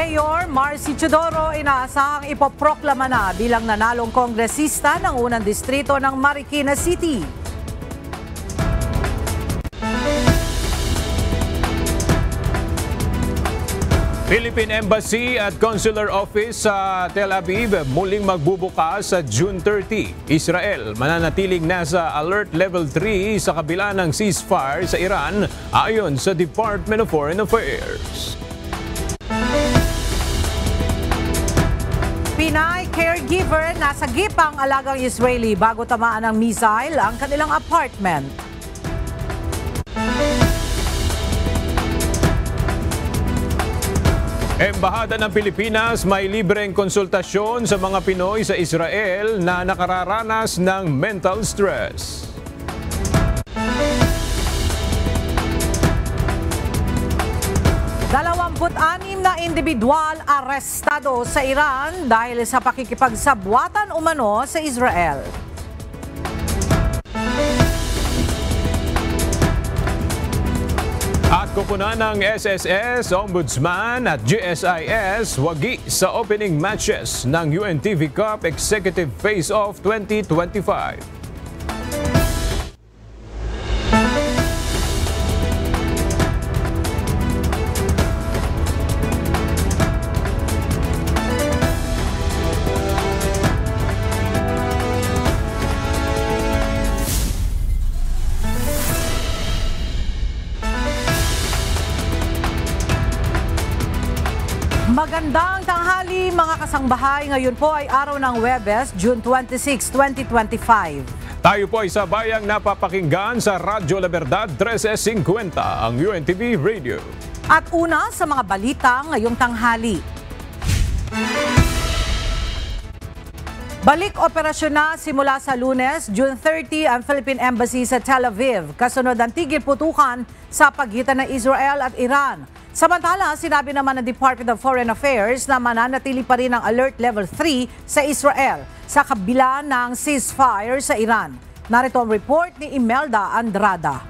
Mayor Marcy Chodoro inaasahang ipoproklama na bilang nanalong kongresista ng unang distrito ng Marikina City. Philippine Embassy at Consular Office sa Tel Aviv muling magbubukas sa June 30. Israel mananatiling nasa Alert Level 3 sa kabila ng ceasefire sa Iran ayon sa Department of Foreign Affairs. Pinay caregiver nasa gipang alagang Israeli bago tamaan ng missile ang kanilang apartment. Embahada ng Pilipinas may libreng konsultasyon sa mga Pinoy sa Israel na nakararanas ng mental stress. Dalawamput-anim na individual arestado sa Iran dahil sa pakikipagsabwatan umano sa Israel. At kupunan ng SSS, Ombudsman at GSIS wagi sa opening matches ng UNTV Cup Executive Face-Off 2025. Magandang tanghali mga kasangbahay. Ngayon po ay araw ng Huwebes, June 26, 2025. Tayo po ay sabayang napapakinggan sa Radyo La Verdad 1350, ang UNTV Radio. At una sa mga balita ngayong tanghali. Balik operasyon na simula sa Lunes, June 30 ang Philippine Embassy sa Tel Aviv, kasunod ng tigil putukan sa pagitan ng Israel at Iran. Samantala, sinabi naman ng Department of Foreign Affairs na mananatili pa rin ang Alert Level 3 sa Israel sa kabila ng ceasefire sa Iran. Narito ang report ni Imelda Andrada.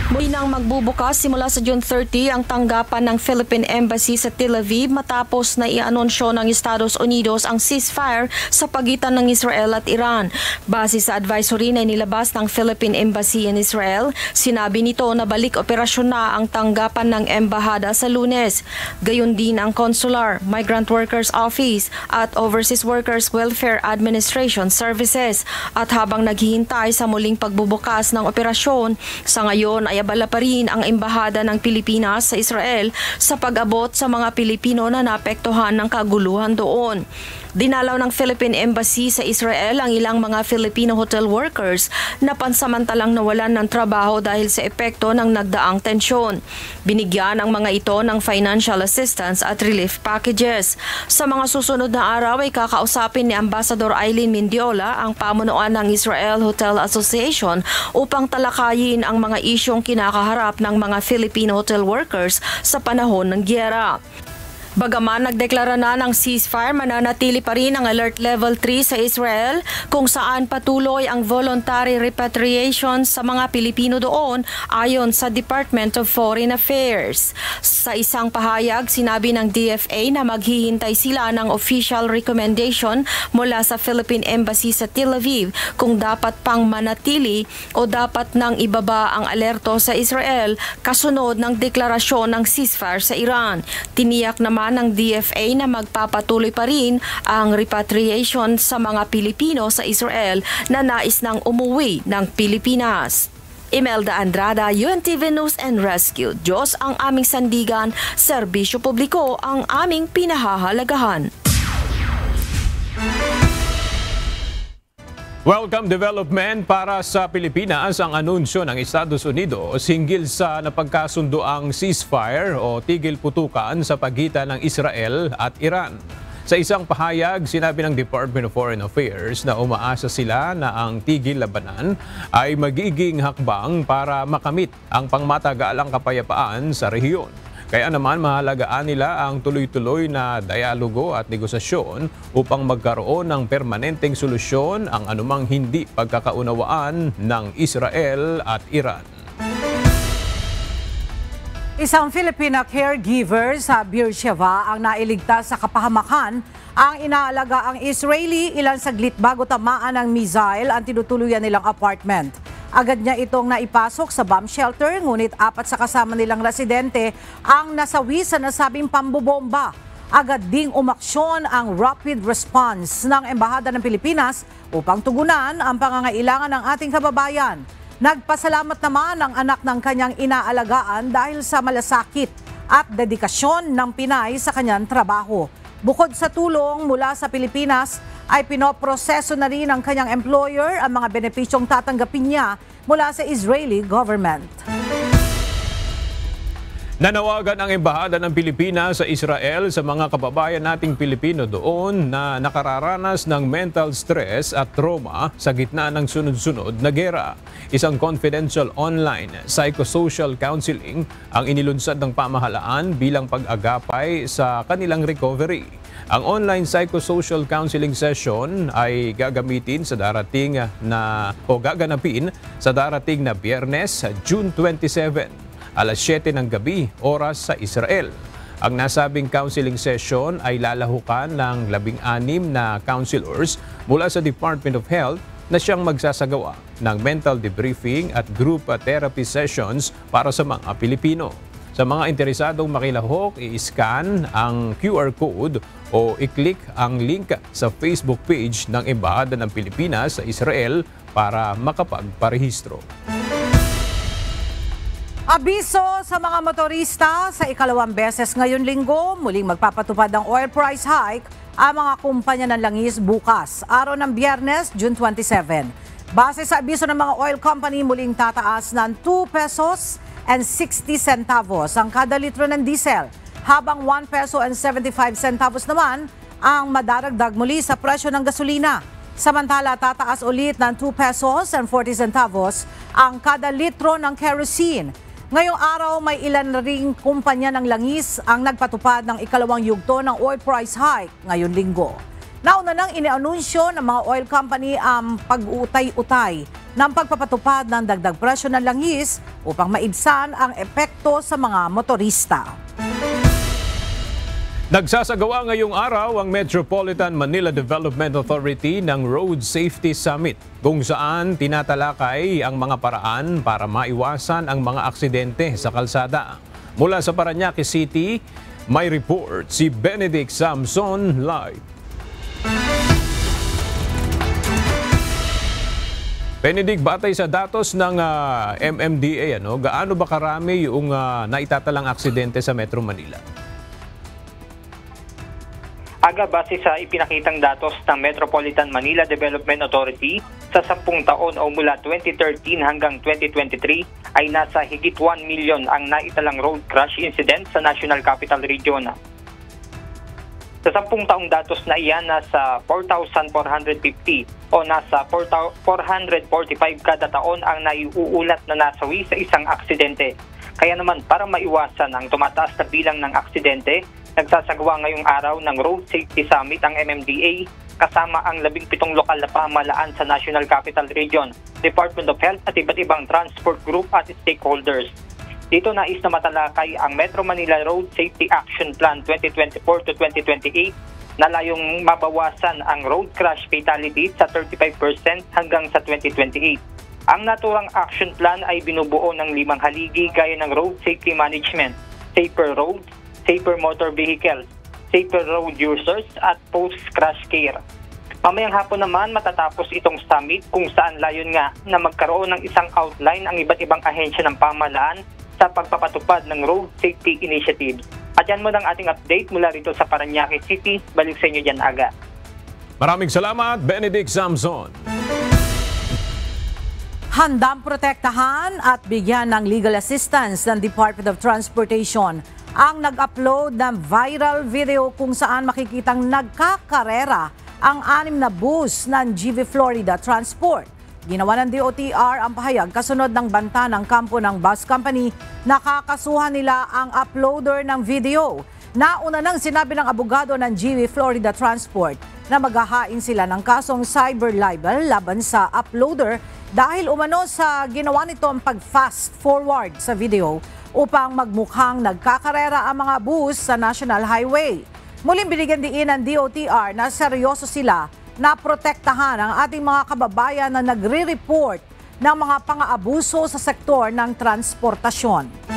Muli nang magbubukas simula sa June 30 ang tanggapan ng Philippine Embassy sa Tel Aviv matapos na i-anunsyo ng Estados Unidos ang ceasefire sa pagitan ng Israel at Iran. Base sa advisory na inilabas ng Philippine Embassy in Israel, sinabi nito na balik operasyon na ang tanggapan ng embahada sa Lunes. Gayon din ang Consular, Migrant Workers Office at Overseas Workers Welfare Administration Services. At habang naghihintay sa muling pagbubukas ng operasyon, sa ngayon ay abala pa rin ang embahada ng Pilipinas sa Israel sa pag-abot sa mga Pilipino na naapektuhan ng kaguluhan doon. Dinalaw ng Philippine Embassy sa Israel ang ilang mga Filipino hotel workers na pansamantalang nawalan ng trabaho dahil sa epekto ng nagdaang tensyon. Binigyan ang mga ito ng financial assistance at relief packages. Sa mga susunod na araw ay kakausapin ni Ambassador Eileen Mendiola ang pamunuan ng Israel Hotel Association upang talakayin ang mga isyong kinakaharap ng mga Filipino hotel workers sa panahon ng giyera. Bagaman nagdeklara na ng ceasefire, mananatili pa rin ang Alert Level 3 sa Israel kung saan patuloy ang voluntary repatriation sa mga Pilipino doon ayon sa Department of Foreign Affairs. Sa isang pahayag, sinabi ng DFA na maghihintay sila ng official recommendation mula sa Philippine Embassy sa Tel Aviv kung dapat pang manatili o dapat nang ibaba ang alerto sa Israel kasunod ng deklarasyon ng ceasefire sa Iran. Tiniyak naman ng DFA na magpapatuloy pa rin ang repatriation sa mga Pilipino sa Israel na nais nang umuwi ng Pilipinas. Imelda Andrada, UNTV News and Rescue. Diyos ang aming sandigan, serbisyo publiko ang aming pinahahalagahan. Welcome development para sa Pilipinas ang anunsyo ng Estados Unidos hinggil sa napagkasundoang ceasefire o tigil putukan sa pagitan ng Israel at Iran. Sa isang pahayag, sinabi ng Department of Foreign Affairs na umaasa sila na ang tigil labanan ay magiging hakbang para makamit ang pangmatagalang kapayapaan sa rehiyon. Kaya naman mahalagaan nila ang tuloy-tuloy na dialogo at negosasyon upang magkaroon ng permanenteng solusyon ang anumang hindi pagkakaunawaan ng Israel at Iran. Isang Filipina caregiver sa Beersheba ang nailigtas sa kapahamakan. Ang inaalaga ang Israeli ilang saglit bago tamaan ng missile ang tinutuluyan nilang apartment. Agad niya itong naipasok sa bomb shelter, ngunit 4 sa kasama nilang residente ang nasawi sa nasabing pambobomba. Agad ding umaksyon ang rapid response ng Embahada ng Pilipinas upang tugunan ang pangangailangan ng ating kababayan. Nagpasalamat naman ang anak ng kanyang inaalagaan dahil sa malasakit at dedikasyon ng Pinay sa kanyang trabaho. Bukod sa tulong mula sa Pilipinas, ay pinoproseso na rin ng kanyang employer ang mga benepisyong tatanggapin niya mula sa Israeli government. Nanawagan ang Embahada ng Pilipinas sa Israel sa mga kababayan nating Pilipino doon na nakararanas ng mental stress at trauma sa gitna ng sunod-sunod na gera. Isang confidential online psychosocial counseling ang inilunsad ng pamahalaan bilang pag-agapay sa kanilang recovery. Ang online psychosocial counseling session ay gaganapin sa darating na Biyernes, June 27. Alas 7 ng gabi, oras sa Israel. Ang nasabing counseling session ay lalahukan ng 16 na counselors mula sa Department of Health na siyang magsasagawa ng mental debriefing at group therapy sessions para sa mga Pilipino. Sa mga interesadong makilahok, i-scan ang QR code o i-click ang link sa Facebook page ng Embahada ng Pilipinas sa Israel para makapagparehistro. Abiso sa mga motorista, sa ikalawang beses ngayon linggo, muling magpapatupad ng oil price hike ang mga kumpanya ng langis bukas, araw ng Biyernes, June 27. Base sa abiso ng mga oil company, muling tataas ng 2 pesos and 60 centavos ang kada litro ng diesel, habang 1 peso and 75 centavos naman ang madaragdag muli sa presyo ng gasolina. Samantala, tataas ulit ng 2 pesos and 40 centavos ang kada litro ng kerosene. Ngayong araw, may ilan na ring kumpanya ng langis ang nagpatupad ng ikalawang yugto ng oil price hike ngayong linggo. Nauna nang inianunsyo ng mga oil company ang pag-utay-utay ng pagpapatupad ng dagdag presyo ng langis upang maibsan ang epekto sa mga motorista. Nagsasagawa ngayong araw ang Metropolitan Manila Development Authority ng Road Safety Summit, kung saan tinatalakay ang mga paraan para maiwasan ang mga aksidente sa kalsada. Mula sa Parañaque City, may report si Benedict Samson live. Benedict, batay sa datos ng MMDA, gaano ba karami yung naitatalang aksidente sa Metro Manila? Base sa ipinakitang datos ng Metropolitan Manila Development Authority, sa 10 taon o mula 2013 hanggang 2023 ay nasa higit 1 million ang naitalang road crash incident sa National Capital Region. Sa 10 taong datos na iyan, nasa 4,450 o nasa 445 kada taon ang naiuulat na nasawi sa isang aksidente. Kaya naman, para maiwasan ang tumataas na bilang ng aksidente, nagsasagawa ngayong araw ng Road Safety Summit ang MMDA kasama ang 17 lokal na pamahalaan sa National Capital Region, Department of Health at iba't ibang transport group at stakeholders. Dito nais na matalakay ang Metro Manila Road Safety Action Plan 2024 to 2028 na layong mabawasan ang road crash fatalities sa 35% hanggang sa 2028. Ang naturang action plan ay binubuo ng 5 haligi gaya ng road safety management, safer roads, safer motor vehicles, safer road users at post-crash care. Mamayang hapon naman matatapos itong summit kung saan layon nga na magkaroon ng isang outline ang iba't ibang ahensya ng pamahalaan sa pagpapatupad ng road safety initiatives. At yan mo ng ating update mula rito sa Parañaque City. Balik sa inyo dyan aga. Maraming salamat, Benedict Samson. Handang protektahan at bigyan ng legal assistance ng Department of Transportation ang nag-upload ng viral video kung saan makikitang nagkakarera ang 6 na bus ng GV Florida Transport. Ginawa ng DOTR ang pahayag kasunod ng banta ng kampo ng bus company na kakasuhan nila ang uploader ng video. Nauna nang sinabi ng abogado ng GV Florida Transport na maghahain sila ng kasong cyber libel laban sa uploader dahil umano sa ginawa nito ang pag-fast forward sa video upang magmukhang nagkakarera ang mga bus sa National Highway. Muling binigyan diin ng DOTR na seryoso sila na protektahan ang ating mga kababayan na nagre-report ng mga pang-aabuso sa sektor ng transportasyon.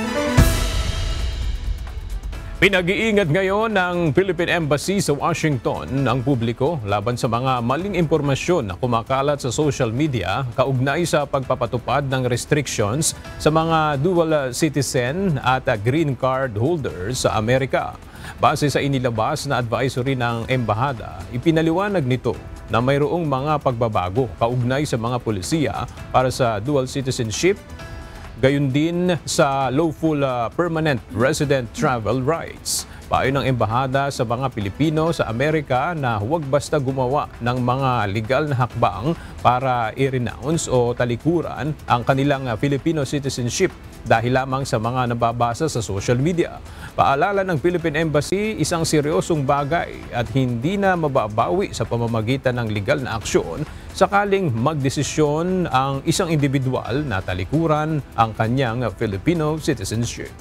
Pinag-iingat ngayon ng Philippine Embassy sa Washington ang publiko laban sa mga maling impormasyon na kumakalat sa social media kaugnay sa pagpapatupad ng restrictions sa mga dual citizen at green card holders sa Amerika. Base sa inilabas na advisory ng embahada, ipinaliwanag nito na mayroong mga pagbabago kaugnay sa mga pulisiya para sa dual citizenship, gayon din sa lawful permanent resident travel rights. Payo ng embahada sa mga Pilipino sa Amerika na huwag basta gumawa ng mga legal na hakbang para i-renounce o talikuran ang kanilang Filipino citizenship dahil lamang sa mga nababasa sa social media. Paalala ng Philippine Embassy, isang seryosong bagay at hindi na mababawi sa pamamagitan ng legal na aksyon sakaling magdesisyon ang isang individual na talikuran ang kanyang Filipino citizenship.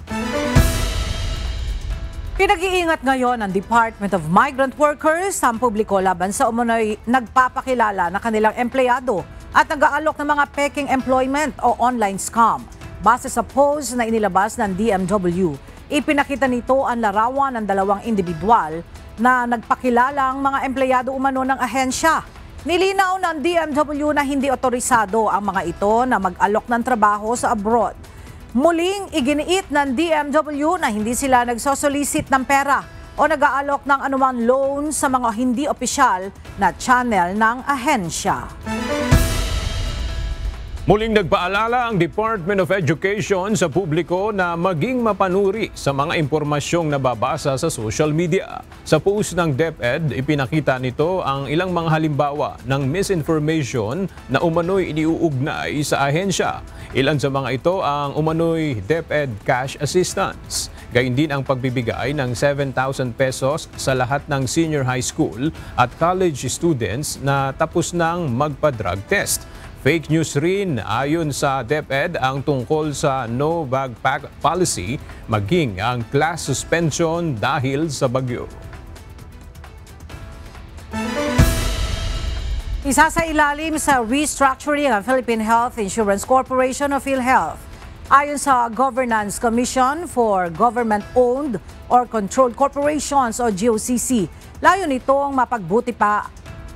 Pinag-iingat ngayon ng Department of Migrant Workers ang publiko laban sa umunoy nagpapakilala na kanilang empleyado at nag-aalok ng mga peking employment o online scam. Base sa post na inilabas ng DMW, ipinakita nito ang larawan ng dalawang individual na nagpakilalang mga empleyado umano ng ahensya. Nilinaw ng DMW na hindi otorisado ang mga ito na mag-alok ng trabaho sa abroad. Muling iginiit ng DMW na hindi sila nagsosolicit ng pera o nag-aalok ng anumang loan sa mga hindi opisyal na channel ng ahensya. Muling nagpaalala ang Department of Education sa publiko na maging mapanuri sa mga impormasyong nababasa sa social media. Sa post ng DepEd, ipinakita nito ang ilang mga halimbawa ng misinformation na umano'y iniuugnay sa ahensya. Ilan sa mga ito ang umano'y DepEd Cash Assistance. Gayun din ang pagbibigay ng 7,000 pesos sa lahat ng senior high school at college students na tapos nang magpa-drug test. Fake news rin ayon sa DepEd ang tungkol sa no backpack policy maging ang class suspension dahil sa bagyo. Isa sa ilalim sa restructuring ang Philippine Health Insurance Corporation o PhilHealth. Ayon sa Governance Commission for Government-Owned or Controlled Corporations o GOCC, layo nitong mapagbuti pa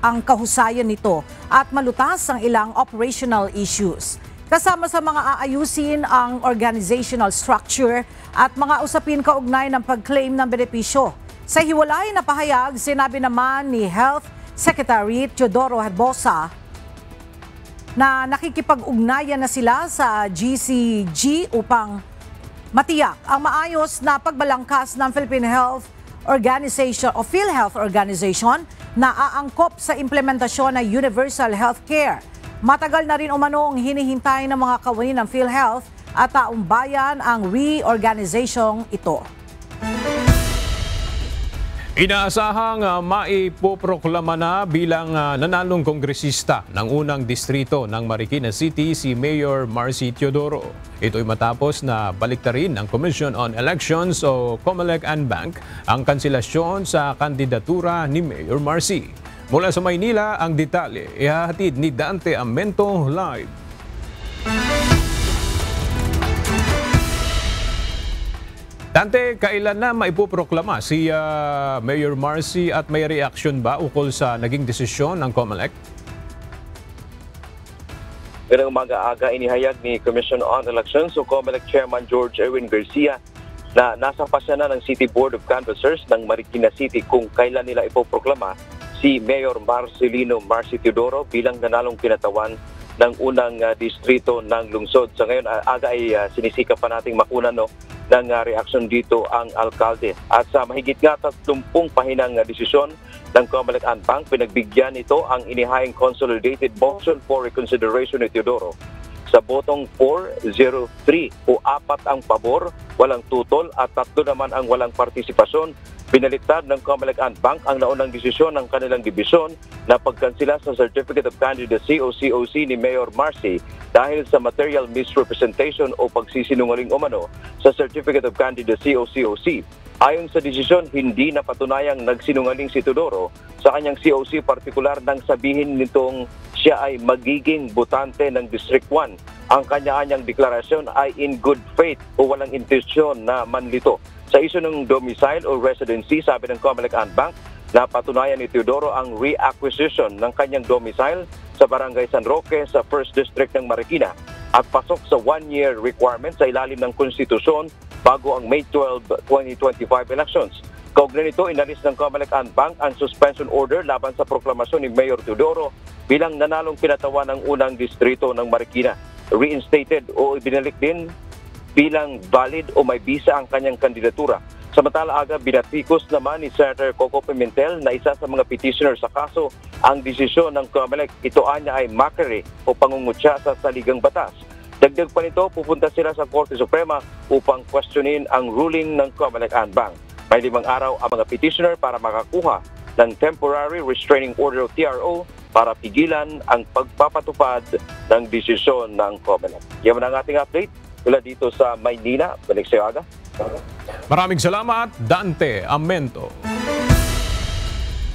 ang kahusayan nito at malutas ang ilang operational issues. Kasama sa mga aayusin ang organizational structure at mga usapin kaugnay ng pag-claim ng benepisyo. Sa hiwalay na pahayag, sinabi naman ni Health Secretary Teodoro Herbosa na nakikipag-ugnayan na sila sa GCG upang matiyak ang maayos na pagbalangkas ng Philippine Health Organization o PhilHealth Organization na aangkop sa implementasyon ng Universal Healthcare. Matagal na rin umanong hinihintay ng mga kawani ng PhilHealth at taong bayan ang reorganization ito. Inaasahang maipoproklama na bilang nanalong kongresista ng unang distrito ng Marikina City si Mayor Marcy Teodoro. Ito'y matapos na baliktarin ng Commission on Elections o COMELEC-ANBANC ang kanselasyon sa kandidatura ni Mayor Marcy. Mula sa Maynila, ang detalye ihahatid ni Dante Amento live. Dante, kailan na maipoproklama si Mayor Marcy at may reaksyon ba ukol sa naging desisyon ng COMELEC? Ganang umaga-aga inihayag ni Commission on Elections o COMELEC Chairman George Erwin Garcia na nasa pasya na ng City Board of Canvassers ng Marikina City kung kailan nila ipoproklama si Mayor Marcelino Marcy Teodoro bilang nanalong kinatawan ng unang distrito ng lungsod. Sa ngayon, aga ay sinisikap pa nating makunan ng reaksyon dito ang alkalde. At sa mahigit nga 30 pahinang desisyon ng COMELEC-ANBANC, pinagbigyan ito ang inihayang consolidated motion for reconsideration ni Teodoro Sa botong 403 o 4 ang pabor, walang tutol at 3 naman ang walang partisipasyon, binaliktad ng Comelec and Bank ang naunang desisyon ng kanilang dibisyon na pagkansila sa Certificate of Candidacy o COC ni Mayor Marcy dahil sa material misrepresentation o pagsisinungaling umano sa Certificate of Candidacy o COC. Ayon sa desisyon, hindi napatunayang nagsinungaling si Teodoro sa kanyang COC, partikular nang sabihin nitong siya ay magiging botante ng District 1. Ang kanya-kanyang deklarasyon ay in good faith o walang intensyon na manlito. Sa isyu ng domicile o residency, sabi ng Comelec and Bank, napatunayan ni Teodoro ang reacquisition ng kanyang domicile sa Barangay San Roque sa 1st District ng Marikina at pasok sa 1-year requirement sa ilalim ng konstitusyon bago ang May 12, 2025 elections. Kaugnay nito, inalis ng Comelec and Bank ang suspension order laban sa proklamasyon ni Mayor Teodoro bilang nanalong pinatawan ng unang distrito ng Marikina. Reinstated o ibinalik din bilang valid o may bisa ang kanyang kandidatura. Samantala, aga binatikos naman ni Senator Coco Pimentel na isa sa mga petitioner sa kaso ang desisyon ng Comelec. Ito anya ay mockery o pangungutya sa saligang batas. Dagdag pa nito, pupunta sila sa Korte Suprema upang questionin ang ruling ng Comelec and Bank. May 5 araw ang mga petitioner para makakuha ng Temporary Restraining Order o TRO para pigilan ang pagpapatupad ng desisyon ng Comelec. Yan ang ating update mula dito sa Maynila. Balik sa aga. Maraming salamat, Dante Amento.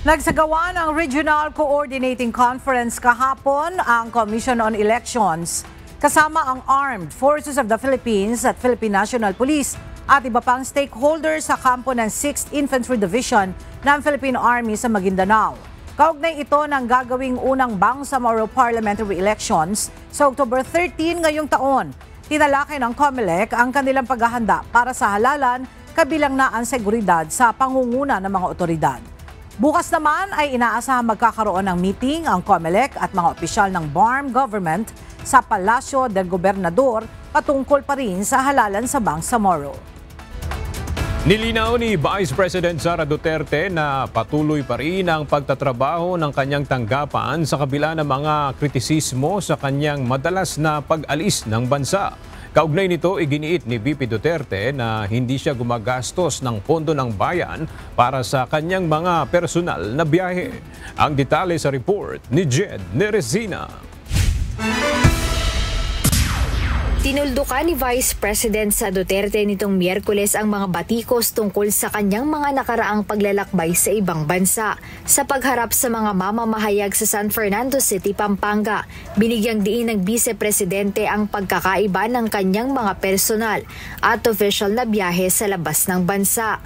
Nagsagawa ng Regional Coordinating Conference kahapon ang Commission on Elections kasama ang Armed Forces of the Philippines at Philippine National Police at iba pang stakeholders sa kampo ng 6th Infantry Division ng Philippine Army sa Maguindanao. Kaugnay ito ng gagawing unang Bangsamoro Parliamentary Elections sa October 13 ngayong taon. Tinalakay ng Comelec ang kanilang paghahanda para sa halalan kabilang na ang seguridad sa pangunguna ng mga otoridad. Bukas naman ay inaasahang magkakaroon ng meeting ang Comelec at mga opisyal ng BARM government sa Palasyo del Gobernador patungkol pa rin sa halalan sa Bangsamoro. Nilinaw ni Vice President Sara Duterte na patuloy pa rin ang pagtatrabaho ng kanyang tanggapan sa kabila ng mga kritisismo sa kanyang madalas na pag-alis ng bansa. Kaugnay nito, iginiit ni VP Duterte na hindi siya gumagastos ng pondo ng bayan para sa kanyang mga personal na biyahe. Ang detalye sa report ni Jed Neresina. Tinuldukan ni Vice President sa Duterte nitong Miyerkules ang mga batikos tungkol sa kanyang mga nakaraang paglalakbay sa ibang bansa. Sa pagharap sa mga mamamahayag sa San Fernando City, Pampanga, binigyang diin ng Vice Presidente ang pagkakaiba ng kanyang mga personal at official na biyahe sa labas ng bansa.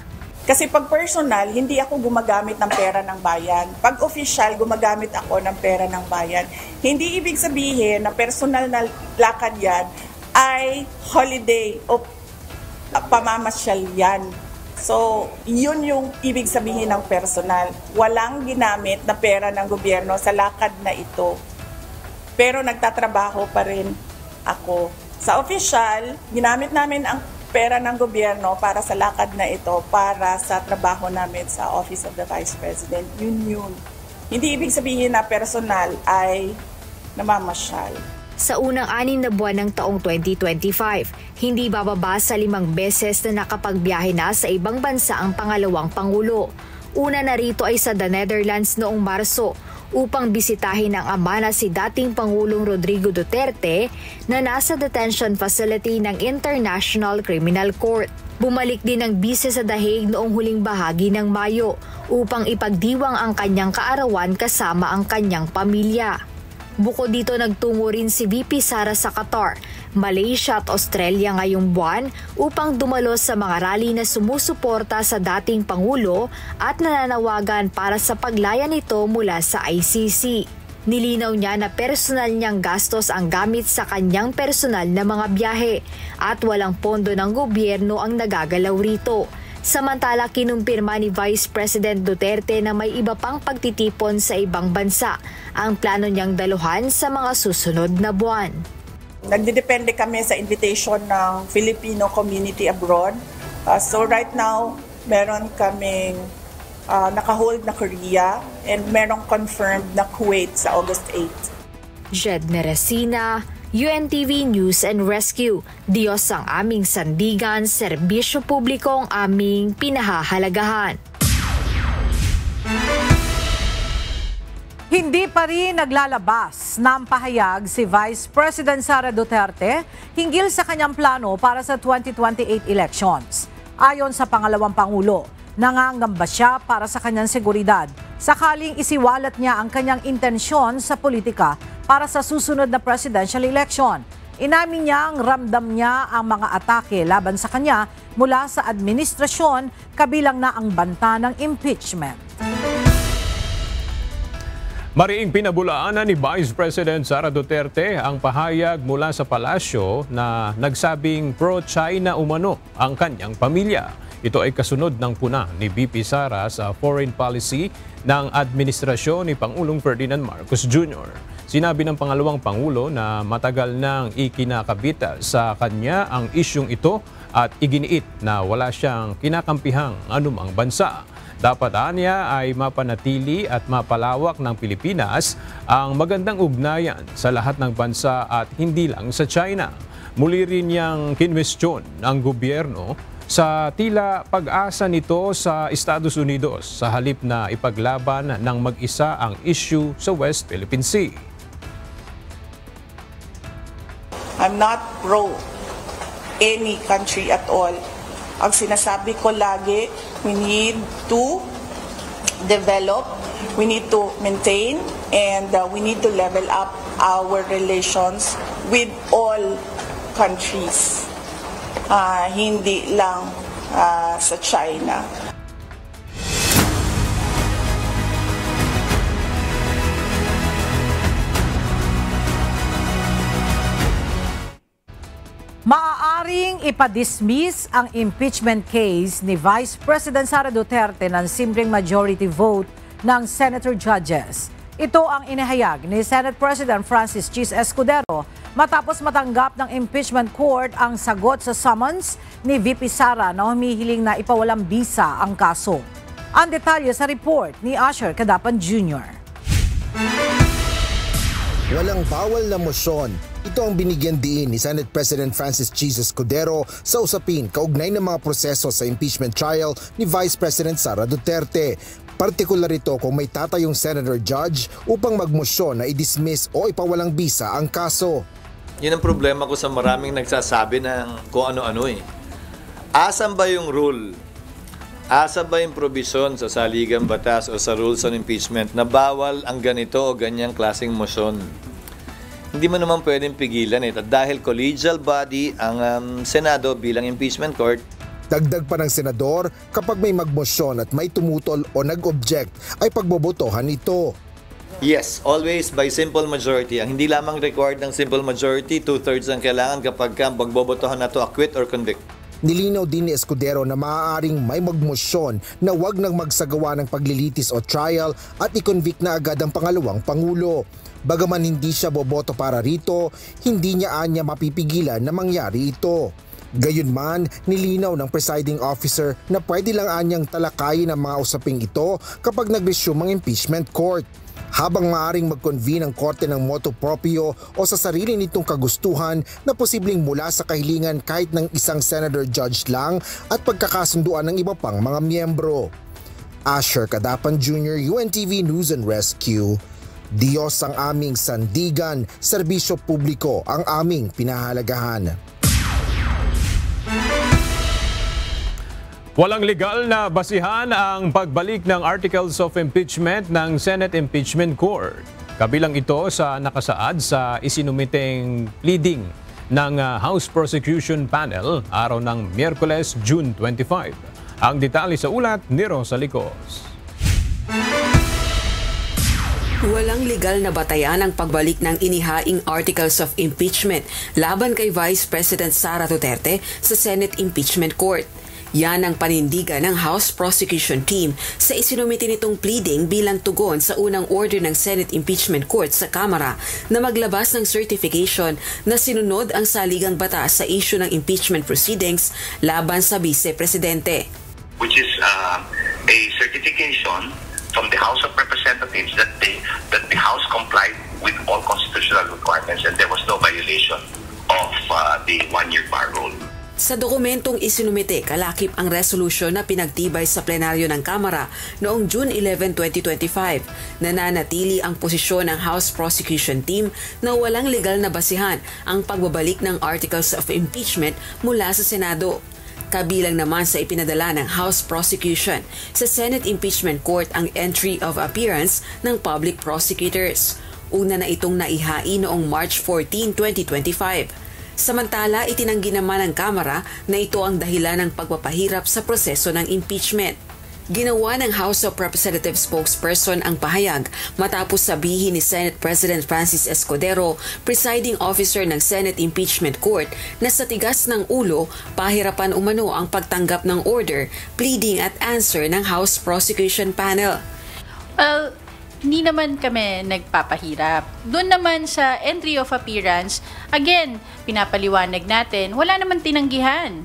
Kasi pag personal, hindi ako gumagamit ng pera ng bayan. Pag official, gumagamit ako ng pera ng bayan. Hindi ibig sabihin na personal na lakad yan ay holiday o pamamasyal yan. So, yun yung ibig sabihin ng personal. Walang ginamit na pera ng gobyerno sa lakad na ito. Pero nagtatrabaho pa rin ako. Sa official, ginamit namin ang pera ng gobyerno para sa lakad na ito, para sa trabaho namin sa Office of the Vice President. Yun. Hindi ibig sabihin na personal ay namamasyal. Sa unang 6 na buwan ng taong 2025, hindi bababa sa 5 beses na nakapagbiyahe na sa ibang bansa ang pangalawang Pangulo. Una na rito ay sa The Netherlands noong Marso upang bisitahin ang ama na si dating Pangulong Rodrigo Duterte na nasa detention facility ng International Criminal Court. Bumalik din ang bise sa The Hague noong huling bahagi ng Mayo upang ipagdiwang ang kanyang kaarawan kasama ang kanyang pamilya. Bukod dito, nagtungo rin si VP Sara sa Qatar, Malaysia at Australia ngayong buwan upang dumalo sa mga rally na sumusuporta sa dating Pangulo at nananawagan para sa paglaya nito mula sa ICC. Nilinaw niya na personal niyang gastos ang gamit sa kanyang personal na mga biyahe at walang pondo ng gobyerno ang nagagalaw rito. Samantala, kinumpirma ni Vice President Duterte na may iba pang pagtitipon sa ibang bansa ang plano niyang daluhan sa mga susunod na buwan. Nagdidepende kami sa invitation ng Filipino community abroad. So right now, meron kaming nakahold na Korea and merong confirmed na Kuwait sa August 8. Jed Neresina, UNTV News and Rescue. Diyos ang aming sandigan, serbisyo publiko ang aming pinahahalagahan. Hindi pa rin naglalabas ng pahayag si Vice President Sara Duterte hinggil sa kanyang plano para sa 2028 elections. Ayon sa pangalawang Pangulo, nangangamba siya para sa kanyang seguridad sakaling isiwalat niya ang kanyang intensyon sa politika para sa susunod na presidential election. Inamin niyang ramdam niya ang mga atake laban sa kanya mula sa administrasyon, kabilang na ang banta ng impeachment. Mariing pinabulaanan ni Vice President Sara Duterte ang pahayag mula sa palasyo na nagsabing pro-China umano ang kanyang pamilya. Ito ay kasunod ng puna ni VP Sara sa foreign policy ng administrasyon ni Pangulong Ferdinand Marcos Jr. Sinabi ng pangalawang Pangulo na matagal nang ikinakabita sa kanya ang isyong ito at iginiit na wala siyang kinakampihang anumang bansa. Dapat aniya ay mapanatili at mapalawak ng Pilipinas ang magandang ugnayan sa lahat ng bansa at hindi lang sa China. Muli rin niyang kinwestiyon ng gobyerno sa tila pag-asa nito sa Estados Unidos sa halip na ipaglaban ng mag-isa ang issue sa West Philippine Sea. I'm not pro any country at all. Ang sinasabi ko lagi, we need to develop, we need to maintain, and we need to level up our relations with all countries. Hindi lang sa China. Maaaring ipadismiss ang impeachment case ni Vice President Sara Duterte ng simpleng majority vote ng senator judges. Ito ang inihayag ni Senate President Francis Chis Escudero matapos matanggap ng impeachment court ang sagot sa summons ni VP Sara na humihiling na ipawalang bisa ang kaso. Ang detalye sa report ni Asher Cadapan Jr. Walang bawal na mosyon. Ito ang binigyan diin ni Senate President Francis Chis Escudero sa usapin kaugnay ng mga proseso sa impeachment trial ni Vice President Sara Duterte. Partikular ito kung may tatayong senator judge upang magmosyon na i-dismiss o ipawalang bisa ang kaso. Yun ang problema ko sa maraming nagsasabi ng kung ano-ano eh. Asan ba yung rule? Asa ba yung provision sa saligang batas o sa rules on impeachment na bawal ang ganito o ganyang klaseng motion? Hindi mo naman pwedeng pigilan ito dahil collegial body ang Senado bilang impeachment court. Dagdag pa ng senador, kapag may magmosyon at may tumutol o nag-object, ay pagbobotohan ito. Yes, always by simple majority. Ang hindi lamang required ng simple majority, 2/3 ang kailangan kapag pagbobotohan na to acquit or convict. Nilinaw din ni Escudero na maaaring may magmosyon na wag nang magsagawa ng paglilitis o trial at i-convict na agad ang pangalawang Pangulo. Bagaman hindi siya boboto para rito, hindi niya anya mapipigilan na mangyari ito. Gayunman, nilinaw ng presiding officer na pwede lang anyang talakayin ang mga usaping ito kapag nag-resume ang impeachment court. Habang maaaring mag-convene ang korte ng motu proprio o sa sarili nitong kagustuhan na posibleng mula sa kahilingan kahit ng isang senator judge lang at pagkakasunduan ng iba pang mga miyembro. Asher Cadapan Jr., UNTV News and Rescue. Diyos ang aming sandigan, serbisyo publiko ang aming pinahalagahan. Walang legal na basihan ang pagbalik ng Articles of Impeachment ng Senate Impeachment Court. Kabilang ito sa nakasaad sa isinumiteng pleading ng House Prosecution Panel araw ng Miyerkules, June 25. Ang detalye sa ulat ni Rosa Licos. Walang legal na batayan ang pagbalik ng inihaing Articles of Impeachment laban kay Vice President Sara Duterte sa Senate Impeachment Court. Yan ang panindigan ng House Prosecution Team sa isinumiti nitong pleading bilang tugon sa unang order ng Senate Impeachment Court sa Kamara na maglabas ng certification na sinunod ang saligang batas sa issue ng impeachment proceedings laban sa Vice Presidente. Which is a certification from the House of Representatives that the House complied with all constitutional requirements and there was no violation of the one-year bar rule. Sa dokumentong isinumite, kalakip ang resolusyon na pinagtibay sa plenaryo ng Kamara noong June 11, 2025. Nananatili ang posisyon ng House Prosecution Team na walang legal na basihan ang pagbabalik ng Articles of Impeachment mula sa Senado. Kabilang naman sa ipinadala ng House Prosecution sa Senate Impeachment Court ang entry of appearance ng public prosecutors. Una na itong naihain noong March 14, 2025. Samantala, itinanggi naman ng Kamara na ito ang dahilan ng pagpapahirap sa proseso ng impeachment. Ginawa ng House of Representatives spokesperson ang pahayag matapos sabihin ni Senate President Francis Escudero, presiding officer ng Senate Impeachment Court, na sa tigas ng ulo, pahirapan umano ang pagtanggap ng order, pleading at answer ng House Prosecution Panel. Well, hindi naman kami nagpapahirap. Doon naman sa entry of appearance, again, pinapaliwanag natin, wala naman tinanggihan.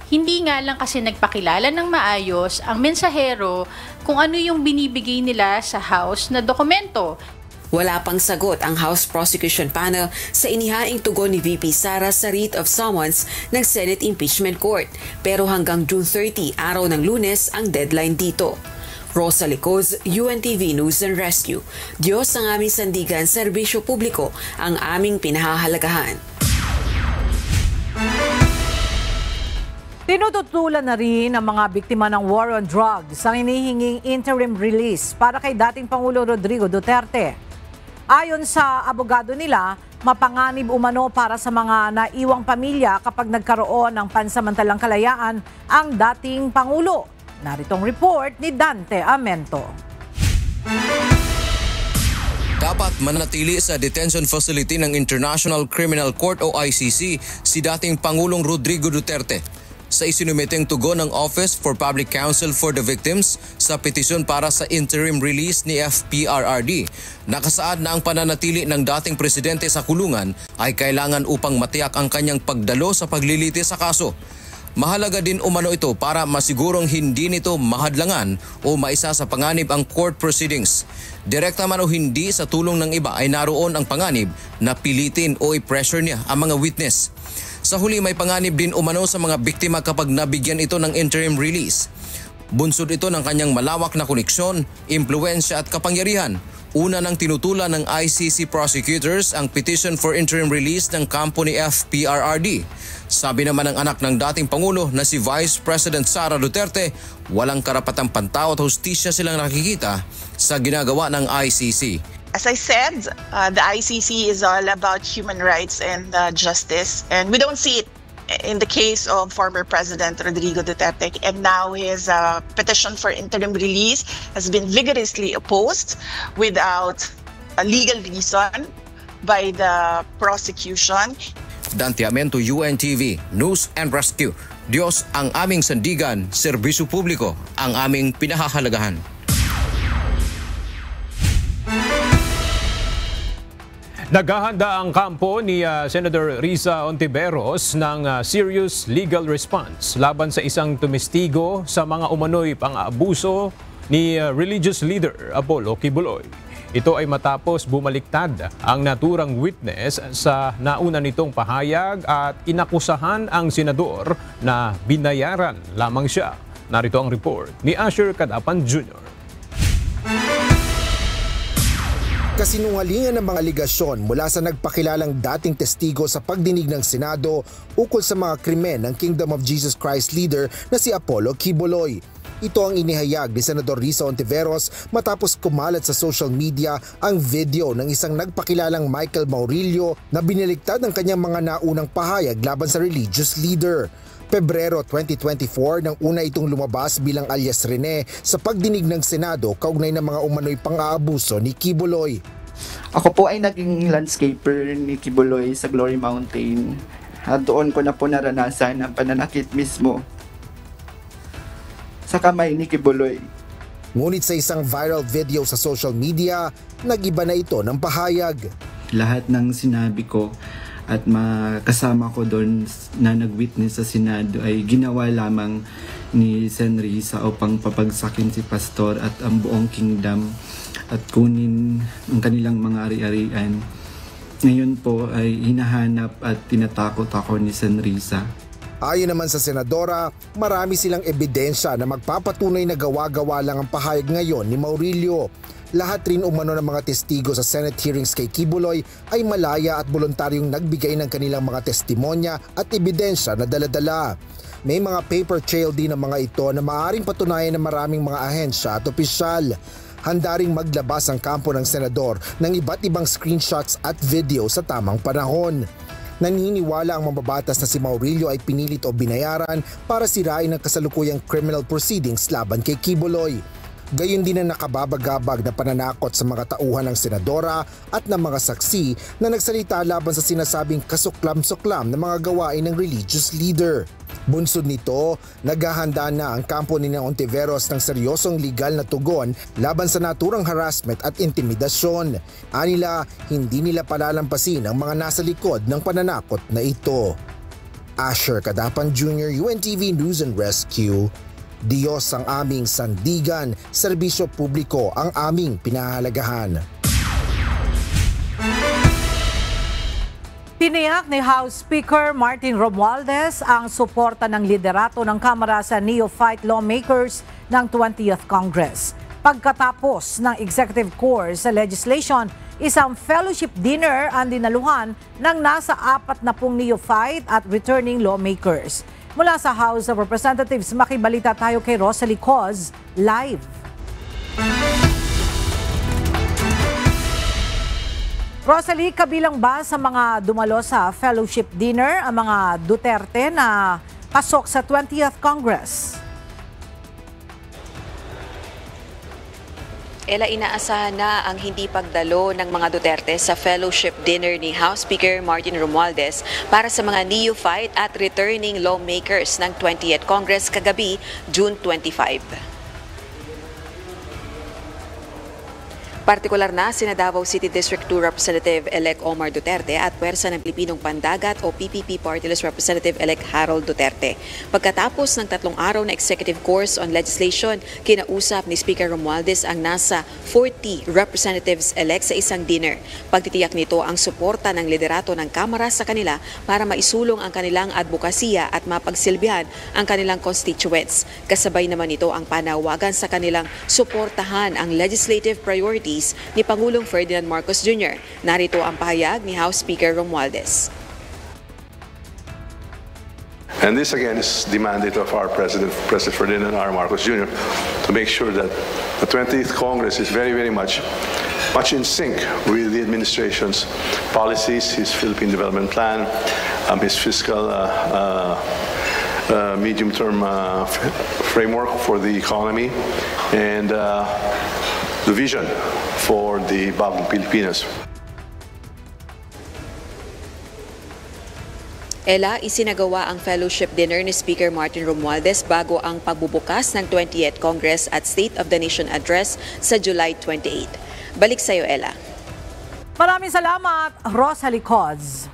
Hindi nga lang kasi nagpakilala ng maayos ang mensahero kung ano yung binibigay nila sa House na dokumento. Wala pang sagot ang House Prosecution Panel sa inihaing tugon ni VP Sara sa writ of summons ng Senate Impeachment Court. Pero hanggang June 30, araw ng Lunes, ang deadline dito. Rosa Licoz, UNTV News and Rescue. Diyos ang aming sandigan, serbisyo publiko ang aming pinahahalagahan. Tinututulan na rin ang mga biktima ng war on drugs ang hinihinging interim release para kay dating Pangulo Rodrigo Duterte. Ayon sa abogado nila, mapanganib umano para sa mga naiwang pamilya kapag nagkaroon ng pansamantalang kalayaan ang dating Pangulo. Naritong report ni Dante Amento. Dapat manatili sa detention facility ng International Criminal Court o ICC si dating Pangulong Rodrigo Duterte. Sa isinumiteng tugon ng Office for Public Counsel for the Victims sa petisyon para sa interim release ni FPRRD, nakasaad na ang pananatili ng dating presidente sa kulungan ay kailangan upang matiyak ang kanyang pagdalo sa pagliliti sa kaso. Mahalaga din umano ito para masigurong hindi nito mahadlangan o maisa sa panganib ang court proceedings. Direkta man o hindi sa tulong ng iba ay naroon ang panganib na pilitin o i-pressure niya ang mga witness. Sa huli, may panganib din umano sa mga biktima kapag nabigyan ito ng interim release. Bunsod ito ng kanyang malawak na koneksyon, impluensya at kapangyarihan. Una nang tinutulan ng ICC prosecutors ang petition for interim release ng kampo ni FPRRD. Sabi naman ng anak ng dating Pangulo na si Vice President Sara Duterte, walang karapatang pantaw at hustisya silang nakikita sa ginagawa ng ICC. As I said, the ICC is all about human rights and justice, and we don't see it in the case of former President Rodrigo Duterte, and now his petition for interim release has been vigorously opposed without a legal reason by the prosecution. Dante Amento, UNTV News and Rescue. Diyos ang aming sandigan, serbisyo publiko ang aming pinahahalagahan. Naghahanda ang kampo ni Senator Risa Hontiveros ng serious legal response laban sa isang tumestigo sa mga umano'y pang-aabuso ni religious leader Apollo Kibuloy. Ito ay matapos bumaliktad ang naturang witness sa nauna nitong pahayag at inakusahan ang senador na binayaran lamang siya. Narito ang report ni Asher Cadapan Jr. Kasinungalingan ng mga aligasyon mula sa nagpakilalang dating testigo sa pagdinig ng Senado ukol sa mga krimen ng Kingdom of Jesus Christ leader na si Apollo Kibuloy. Ito ang inihayag ni Senador Risa Hontiveros matapos kumalat sa social media ang video ng isang nagpakilalang Michael Maurilio na binaliktad ng kanyang mga naunang pahayag laban sa religious leader. Pebrero 2024 nang una itong lumabas bilang alias Rene sa pagdinig ng Senado kaugnay ng mga umano'y pang-aabuso ni Kibuloy. Ako po ay naging landscaper ni Kibuloy sa Glory Mountain. At doon ko na po naranasan ang pananakit mismo sa kamay ni Kibuloy. Ngunit sa isang viral video sa social media, nag-iba na ito ng pahayag. Lahat ng sinabi ko at kasama ko doon na nag-witness sa Senado ay ginawa lamang ni Senrisa upang papagsakin si Pastor at ang buong kingdom at kunin ang kanilang mga ari-arian. Ngayon po ay hinahanap at tinatakot ako ni Senrisa. Ayon naman sa senadora, marami silang ebidensya na magpapatunay na gawa-gawa lang ang pahayag ngayon ni Maurilio. Lahat rin umano ng mga testigo sa Senate hearings kay Kibuloy ay malaya at voluntaryong nagbigay ng kanilang mga testimonya at ebidensya na dala-dala. May mga paper trail din ng mga ito na maaaring patunayan ng maraming mga ahensya at opisyal. Handa ring maglabas ang kampo ng senador ng iba't ibang screenshots at video sa tamang panahon. Naniniwala ang mababatas na si Maurilio ay pinilit o binayaran para sirain ang kasalukuyang criminal proceedings laban kay Kibuloy. Gayon din ang nakababagabag na pananakot sa mga tauhan ng senadora at ng mga saksi na nagsalita laban sa sinasabing kasuklam-suklam na mga gawain ng religious leader. Bunsod nito, naghahanda na ang kampo ni Ontiveros ng seryosong legal na tugon laban sa naturang harassment at intimidasyon. Anila, hindi nila palalampasin ang mga nasa likod ng pananakot na ito. Asher Cadapan Jr., UNTV News and Rescue. Diyos ang aming sandigan, serbisyo publiko ang aming pinahalagahan. Tiniyak ni House Speaker Martin Romualdez ang suporta ng liderato ng Kamara sa neophyte lawmakers ng 20th Congress. Pagkatapos ng executive course sa legislation, isang fellowship dinner ang dinaluhan ng nasa 40 neophyte at returning lawmakers. Mula sa House of Representatives, makibalita tayo kay Rosalie Coz, live. Rosalie, kabilang ba sa mga dumalo sa fellowship dinner ang mga Duterte na pasok sa 20th Congress? Ela, inaasahan na ang hindi pagdalo ng mga Duterte sa fellowship dinner ni House Speaker Martin Romualdez para sa mga neophyte at returning lawmakers ng 20th Congress kagabi, June 25. Partikular na sina Davao City District 2 Representative-elect Omar Duterte at Pwersa ng Pilipinong Pandagat o PPP Party List Representative-elect Harold Duterte. Pagkatapos ng 3 araw na executive course on legislation, kinausap ni Speaker Romualdez ang nasa 40 representatives-elect sa isang dinner. Pagtitiyak nito ang suporta ng liderato ng Kamara sa kanila para maisulong ang kanilang advokasya at mapagsilbihan ang kanilang constituents. Kasabay naman ito ang panawagan sa kanilang suportahan ang legislative priorities ni Pangulong Ferdinand Marcos Jr. Narito ang pahayag ni House Speaker Romualdez. And this again is the mandate of our President Ferdinand R. Marcos Jr. to make sure that the 20th Congress is very, very much in sync with the administration's policies, his Philippine Development Plan, his fiscal medium-term framework for the economy, and the vision for the Bagong Pilipinas. Ela, isinagawa ang fellowship dinner ni Speaker Martin Romualdez bago ang pagbubukas ng 20th Congress at State of the Nation Address sa July 28. Balik sa iyo, Ela. Maraming salamat, Rosalie Coz.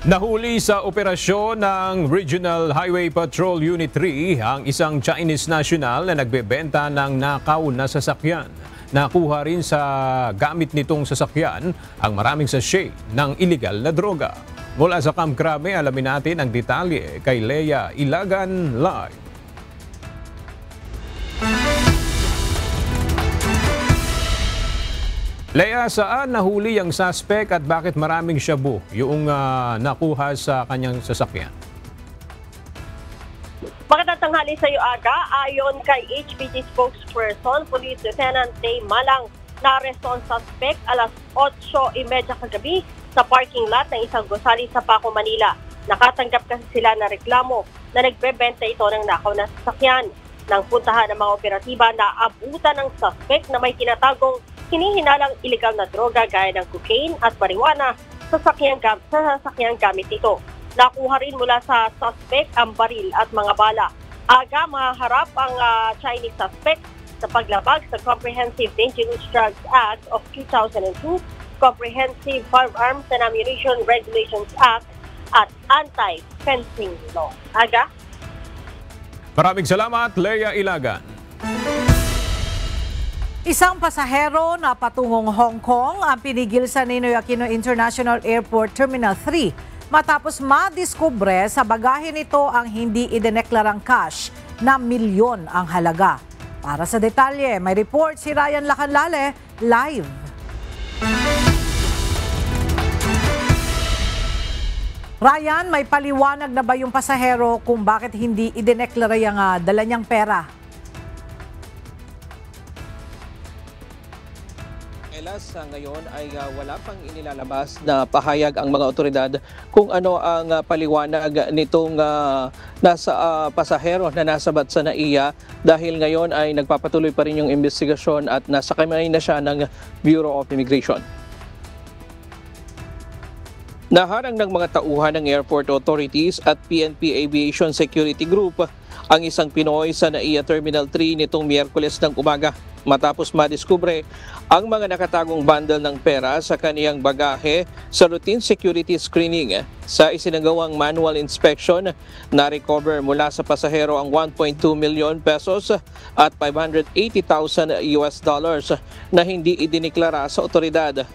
Nahuli sa operasyon ng Regional Highway Patrol Unit 3 ang isang Chinese national na nagbebenta ng nakaw na sasakyan. Nakuha rin sa gamit nitong sasakyan ang maraming sachet ng illegal na droga. Mula sa Camp Crame, alamin natin ang detalye kay Lea Ilagan live. Lea, saan nahuli ang suspect at bakit maraming shabu yung nakuha sa kanyang sasakyan? Magandang tanghali sa iyo, Aga. Ayon kay HPG spokesperson, Police Lieutenant Day Malang, na-arresto ang suspect alas 8:30 kagabi sa parking lot ng isang gusali sa Paco, Manila. Nakatanggap kasi sila ng reklamo na nagbebenta ito ng nakaw na sasakyan. Nang puntahan ng mga operatiba na abutan ng suspect na may tinatagong hinihinalang ilegal na droga gaya ng cocaine at marijuana sa sasakyang gamit nito. Nakuha rin mula sa suspect ang baril at mga bala. Aga mahaharap ang Chinese suspect sa paglabag sa Comprehensive Dangerous Drugs Act of 2002, Comprehensive Firearms and Ammunition Regulations Act at Anti-Fencing Law. Aga? Maraming salamat, Leia Ilagan. Isang pasahero na patungong Hong Kong ang pinigil sa Ninoy Aquino International Airport Terminal 3 matapos madiskubre sa bagahe nito ang hindi idineklarang cash na milyon ang halaga. Para sa detalye, may report si Ryan Lacanlale live. Ryan, may paliwanag na ba yung pasahero kung bakit hindi idineklara yung dala niyang pera? Sa ngayon ay wala pang inilalabas na pahayag ang mga otoridad kung ano ang paliwanag nitong nasa pasahero na nasabat sa NAIA dahil ngayon ay nagpapatuloy pa rin yung investigasyon at nasa kamay na siya ng Bureau of Immigration. Naharang ng mga tauhan ng airport authorities at PNP Aviation Security Group ang isang Pinoy sa NAIA Terminal 3 nitong Miyerkules ng umaga matapos madiskubre ang mga nakatagong bundle ng pera sa kaniyang bagahe sa routine security screening. Sa isinagawang manual inspection, na-recover mula sa pasahero ang 1.2 million pesos at $580,000 na hindi idineklara sa otoridad.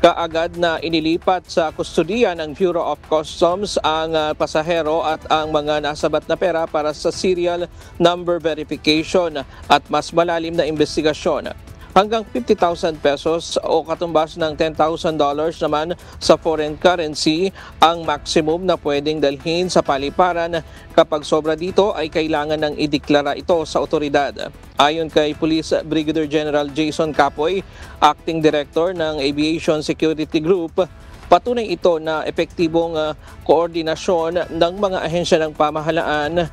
Kaagad na inilipat sa kustudiya ng Bureau of Customs ang pasahero at ang mga nasabat na pera para sa serial number verification at mas malalim na investigasyon. Hanggang 50,000 pesos o katumbas ng $10,000 naman sa foreign currency ang maximum na pwedeng dalhin sa paliparan. Kapag sobra dito ay kailangan ng ideklara ito sa otoridad. Ayon kay Police Brigadier General Jason Capoy, Acting Director ng Aviation Security Group, patunay ito na epektibong koordinasyon ng mga ahensya ng pamahalaan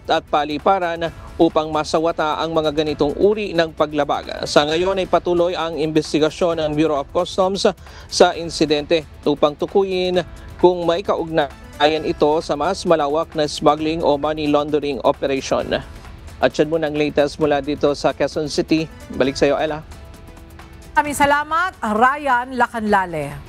at paliparan upang masawata ang mga ganitong uri ng paglabag. Sa ngayon ay patuloy ang investigasyon ng Bureau of Customs sa insidente upang tukuyin kung may kaugnayan ito sa mas malawak na smuggling o money laundering operation. At yan muna ang latest mula dito sa Quezon City. Balik sa iyo, Ella. Maraming salamat, Ryan Lacanlale.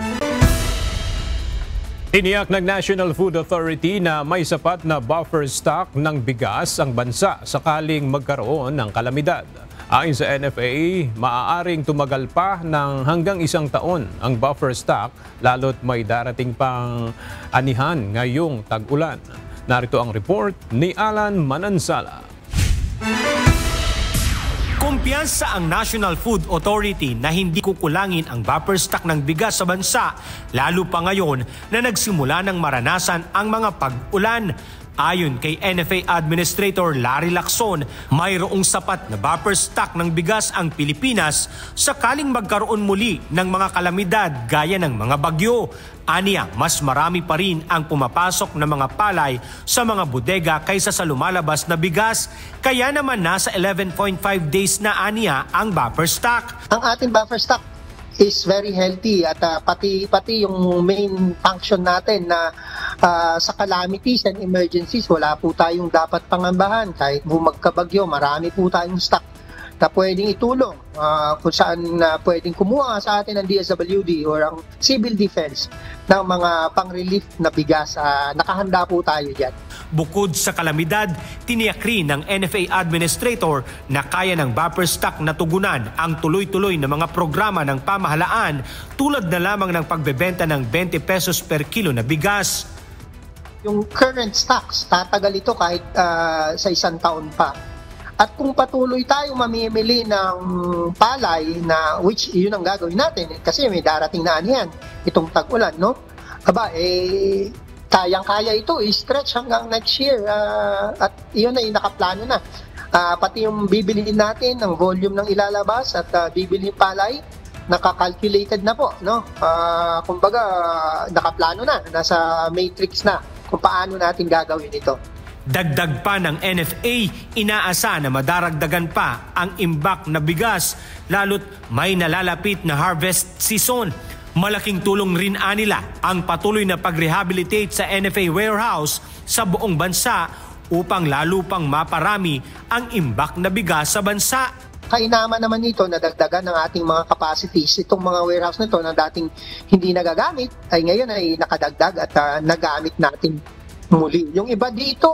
Tiniyak ng National Food Authority na may sapat na buffer stock ng bigas ang bansa sakaling magkaroon ng kalamidad. Ayon sa NFA, maaaring tumagal pa ng hanggang 1 taon ang buffer stock lalo't may darating pang anihan ngayong tag-ulan. Narito ang report ni Alan Manansala. Kumpiyansa ang National Food Authority na hindi kukulangin ang buffer stock ng bigas sa bansa, lalo pa ngayon na nagsimula ng maranasan ang mga pag-ulan. Ayon kay NFA Administrator Larry Lacson, mayroong sapat na buffer stock ng bigas ang Pilipinas sakaling magkaroon muli ng mga kalamidad gaya ng mga bagyo. Aniya, mas marami pa rin ang pumapasok na mga palay sa mga bodega kaysa sa lumalabas na bigas. Kaya naman nasa 11.5 days na aniya ang buffer stock. Ang ating buffer stock is very healthy at pati yung main function natin na sa calamities and emergencies, wala po tayong dapat pangambahan. Kahit magkabagyo, marami po tayong stock na pwedeng itulong kung saan pwedeng kumuha sa atin ng DSWD or ang Civil Defense ng mga pang-relief na bigas. Nakahanda po tayo dyan. Bukod sa kalamidad, tiniyak rin ng NFA Administrator na kaya ng buffer stock na tugunan ang tuloy-tuloy na mga programa ng pamahalaan tulad na lamang ng pagbebenta ng 20 pesos per kilo na bigas. Yung current stocks, tatagal ito kahit sa 1 taon pa. At kung patuloy tayo mamimili ng palay na which yun ang gagawin natin kasi may darating na anihan itong tag-ulan, no? Kayang-kaya ito i-stretch hanggang next year at iyon ay nakaplano na. Pati yung bibilihin natin ng volume ng ilalabas at bibilihin palay, nakakalculated na po, no? Kumbaga nakaplano na, nasa matrix na kung paano natin gagawin ito. Dagdag pa ng NFA, inaasa na madaragdagan pa ang imbak na bigas lalo't may nalalapit na harvest season. Malaking tulong rin anila ang patuloy na pag-rehabilitate sa NFA warehouse sa buong bansa upang lalo pang maparami ang imbak na bigas sa bansa. Kainaman naman nito na dagdagan ng ating mga capacities. Itong mga warehouse nito na dating hindi nagagamit ay ngayon ay nakadagdag at nagamit natin muli. Yung iba dito,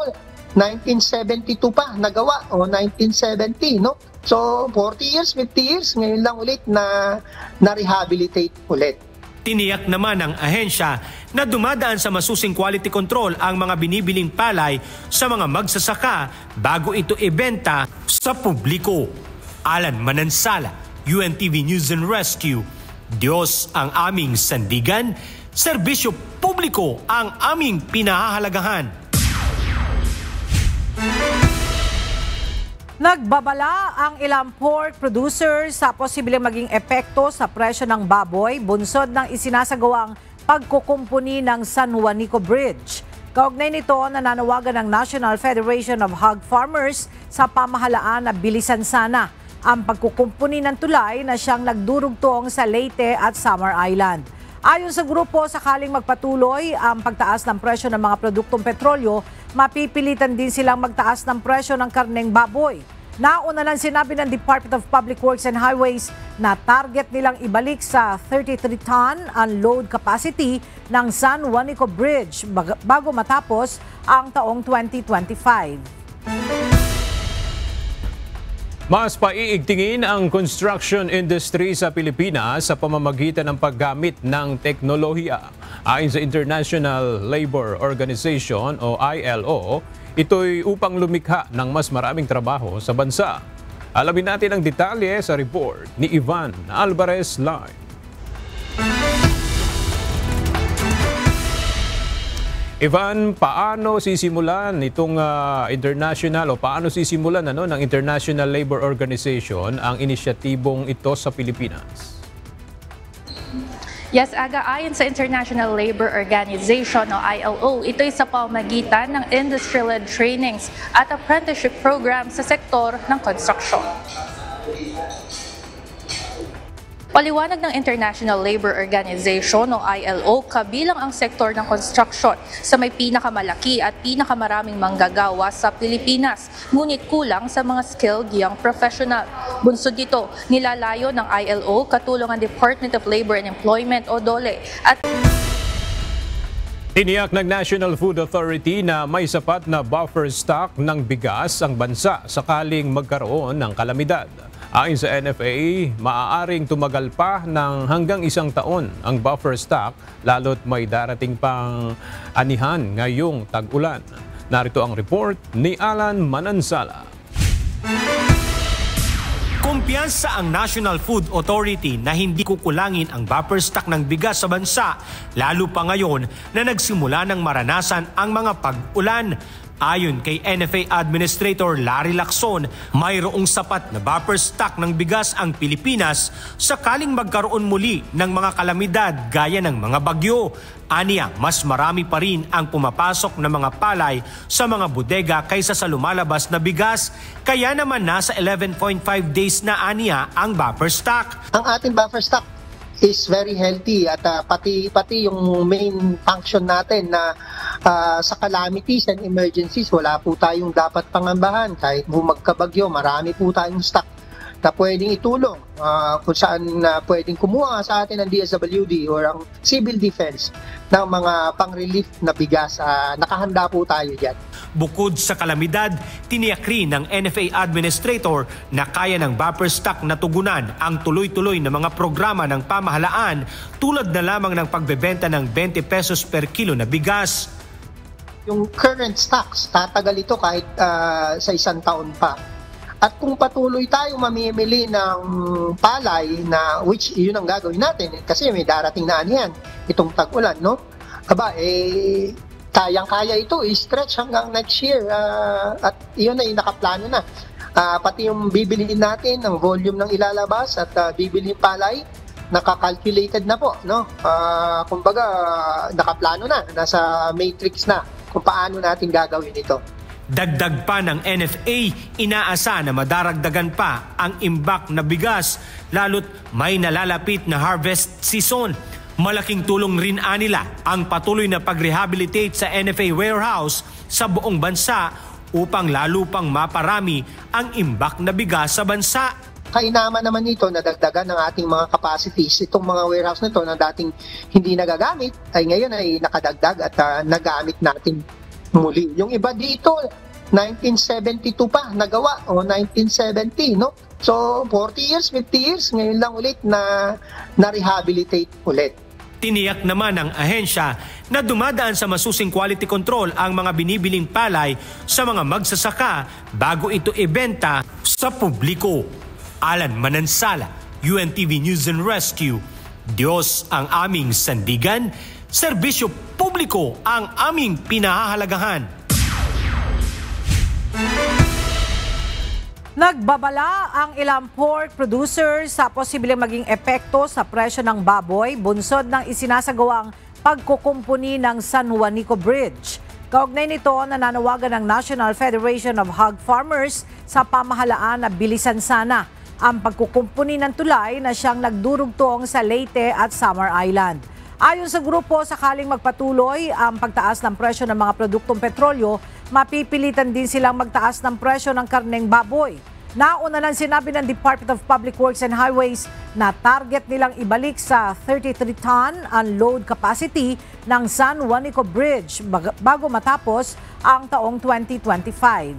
1972 pa nagawa o 1970, no? So 40 years, 50 years, ngayon lang ulit na na-rehabilitate ulit. Tiniyak naman ng ahensya na dumadaan sa masusing quality control ang mga binibiling palay sa mga magsasaka bago ito ibenta sa publiko. Alan Manansala, UNTV News and Rescue. Diyos ang aming sandigan, serbisyo publiko ang aming pinahahalagahan. Nagbabala ang ilang pork producers sa posibleng maging epekto sa presyo ng baboy bunsod ng isinasagawang pagkukumpuni ng San Juanico Bridge. Kaugnay nito, nananawagan ng National Federation of Hog Farmers sa pamahalaan na bilisan sana ang pagkukumpuni ng tulay na siyang nagdurugtong sa Leyte at Samar Island. Ayon sa grupo, sakaling magpatuloy ang pagtaas ng presyo ng mga produktong petrolyo, mapipilitan din silang magtaas ng presyo ng karneng baboy. Nauna nang sinabi ng Department of Public Works and Highways na target nilang ibalik sa 33-ton unload capacity ng San Juanico Bridge bago matapos ang taong 2025. Mas paiigtingin ang construction industry sa Pilipinas sa pamamagitan ng paggamit ng teknolohiya. Ayon sa International Labor Organization o ILO, ito'y upang lumikha ng mas maraming trabaho sa bansa. Alamin natin ang detalye sa report ni Ivan Alvarez Live. Ivan, paano sisimulan itong paano sisimulan ng International Labor Organization ang inisyatibong ito sa Pilipinas? Yes, Aga, ayon sa International Labor Organization o ILO, ito'y sa pamamagitan ng industry-led trainings at apprenticeship program sa sektor ng construction. Paliwanag ng International Labor Organization o ILO, kabilang ang sektor ng construction sa may pinakamalaki at pinakamaraming manggagawa sa Pilipinas, ngunit kulang sa mga skilled young professional. Bunsod dito, nilalayo ng ILO katulong ang Department of Labor and Employment o DOLE at Tiniyak ng National Food Authority na may sapat na buffer stock ng bigas ang bansa sakaling magkaroon ng kalamidad. Ayon sa NFA, maaaring tumagal pa ng hanggang 1 taon ang buffer stock lalo't may darating pang anihan ngayong tag-ulan. Narito ang report ni Alan Manansala. Kumpiyansa ang National Food Authority na hindi kukulangin ang buffer stock ng bigas sa bansa, lalo pa ngayon na nagsimula ng maranasan ang mga pag-ulan. Ayon kay NFA Administrator Larry Lacson, mayroong sapat na buffer stock ng bigas ang Pilipinas sakaling magkaroon muli ng mga kalamidad gaya ng mga bagyo. Aniya, mas marami pa rin ang pumapasok na mga palay sa mga bodega kaysa sa lumalabas na bigas. Kaya naman nasa 11.5 days na aniya ang buffer stock. Ang ating buffer stock is very healthy at pati yung main function natin na sa calamities and emergencies, wala po tayong dapat pangambahan. Kahit magkabagyo, marami po tayong stock na pwedeng itulong kung saan pwedeng kumuha sa atin ng DSWD or ang Civil Defense ng mga pang-relief na bigas. Nakahanda po tayo dyan. Bukod sa kalamidad, tiniyak rin ng NFA Administrator na kaya ng buffer stock na tugunan ang tuloy-tuloy na mga programa ng pamahalaan tulad na lamang ng pagbebenta ng 20 pesos per kilo na bigas. Yung current stocks, tatagal ito kahit sa 1 taon pa. At kung patuloy tayong mamimili ng palay na which yun ang gagawin natin kasi may darating na anihan itong tag-ulan, no? Kayang-kaya ito i-stretch hanggang next year at iyon ay nakaplano na. Pati yung bibilihin natin, ang volume ng ilalabas at bibilihin palay, nakakalculated na po, no? Kumbaga nakaplano na, nasa matrix na kung paano natin gagawin ito. Dagdag pa ng NFA, inaasa na madaragdagan pa ang imbak na bigas lalo't may nalalapit na harvest season. Malaking tulong rin nila ang patuloy na pag-rehabilitate sa NFA warehouse sa buong bansa upang lalo pang maparami ang imbak na bigas sa bansa. Kainaman naman ito na dagdagan ng ating mga capacities. Itong mga warehouse na ito na dating hindi nagagamit ay ngayon ay nakadagdag at nagamit natin muli. Yung iba dito, 1972 pa nagawa o 1970, no? So 40 years, 50 years, ngayon lang ulit na rehabilitate ulit. Tiniyak naman ng ahensya na dumadaan sa masusing quality control ang mga binibiling palay sa mga magsasaka bago ito ibenta sa publiko. Alan Manansala, UNTV News and Rescue. Diyos ang aming sandigan, serbisyo publiko ang aming pinahahalagahan. Nagbabala ang ilang pork producers sa posibleng maging epekto sa presyo ng baboy bunsod ng isinasagawang pagkukumpuni ng San Juanico Bridge. Kaugnay nito, nananawagan ng National Federation of Hog Farmers sa pamahalaan na bilisan sana ang pagkukumpuni ng tulay na siyang nagdurugtong sa Leyte at Samar Island. Ayon sa grupo, sakaling magpatuloy ang pagtaas ng presyo ng mga produktong petrolyo, mapipilitan din silang magtaas ng presyo ng karneng baboy. Nauna nang sinabi ng Department of Public Works and Highways na target nilang ibalik sa 33-ton unload capacity ng San Juanico Bridge bago matapos ang taong 2025.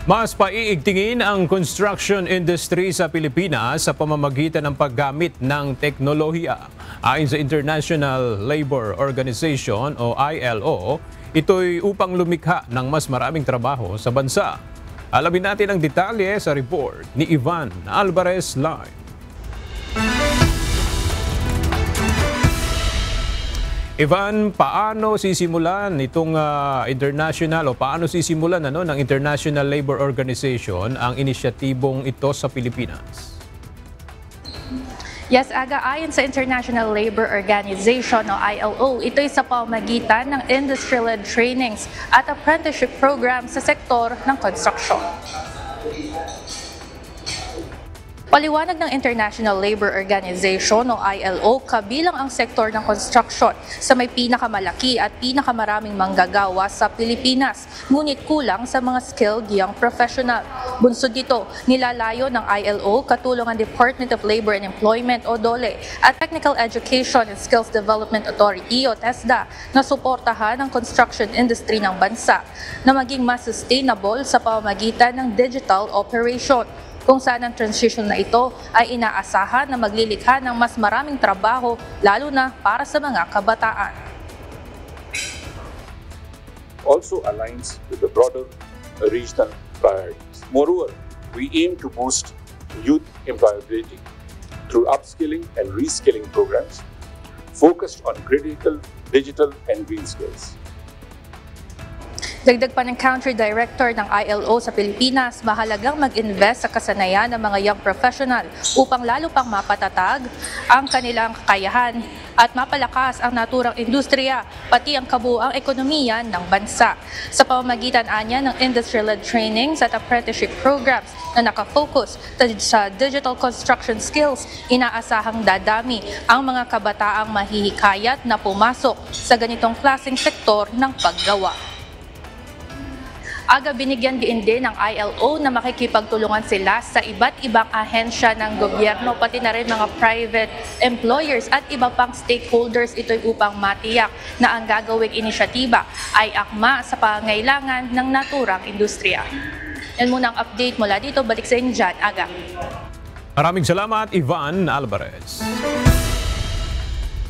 Mas paiigtingin ang construction industry sa Pilipinas sa pamamagitan ng paggamit ng teknolohiya. Ayon sa International Labor Organization o ILO, ito'y upang lumikha ng mas maraming trabaho sa bansa. Alamin natin ang detalye sa report ni Ivan Alvarez Line. Ivan, paano sisimulan itong international o paano sisimulan ng International Labor Organization ang inisyatibong ito sa Pilipinas? Yes, Aga, ayon sa International Labor Organization o ILO, ito'y sa pamamagitan ng industry-led trainings at apprenticeship program sa sektor ng construction. Paliwanag ng International Labor Organization o ILO, kabilang ang sektor ng construction sa may pinakamalaki at pinakamaraming manggagawa sa Pilipinas, ngunit kulang sa mga skilled young professional. Bunsod dito, nilalayo ng ILO katulong ang Department of Labor and Employment o DOLE at Technical Education and Skills Development Authority o TESDA na suportahan ang construction industry ng bansa na maging mas sustainable sa pamamagitan ng digital operation, kung saan ang transition na ito ay inaasahan na maglilikha ng mas maraming trabaho, lalo na para sa mga kabataan. Also aligns with the broader regional priorities. Moreover, we aim to boost youth employability through upskilling and reskilling programs focused on critical digital and green skills. Dagdag pa ng Country Director ng ILO sa Pilipinas, mahalagang mag-invest sa kasanayan ng mga young professional upang lalo pang mapatatag ang kanilang kakayahan at mapalakas ang naturang industriya, pati ang kabuuang ekonomiya ng bansa. Sa pamamagitan anya ng industry-led trainings at apprenticeship programs na nakafocus sa digital construction skills, inaasahang dadami ang mga kabataang mahihikayat na pumasok sa ganitong klaseng sektor ng paggawa. Aga, binigyan din ng ILO na makikipagtulungan sila sa iba't ibang ahensya ng gobyerno, pati na rin mga private employers at iba pang stakeholders. Ito'y upang matiyak na ang gagawing inisyatiba ay akma sa pangangailangan ng naturang industriya. Yan muna ang update mula dito. Balik sa inyo dyan, Aga. Maraming salamat, Ivan Alvarez.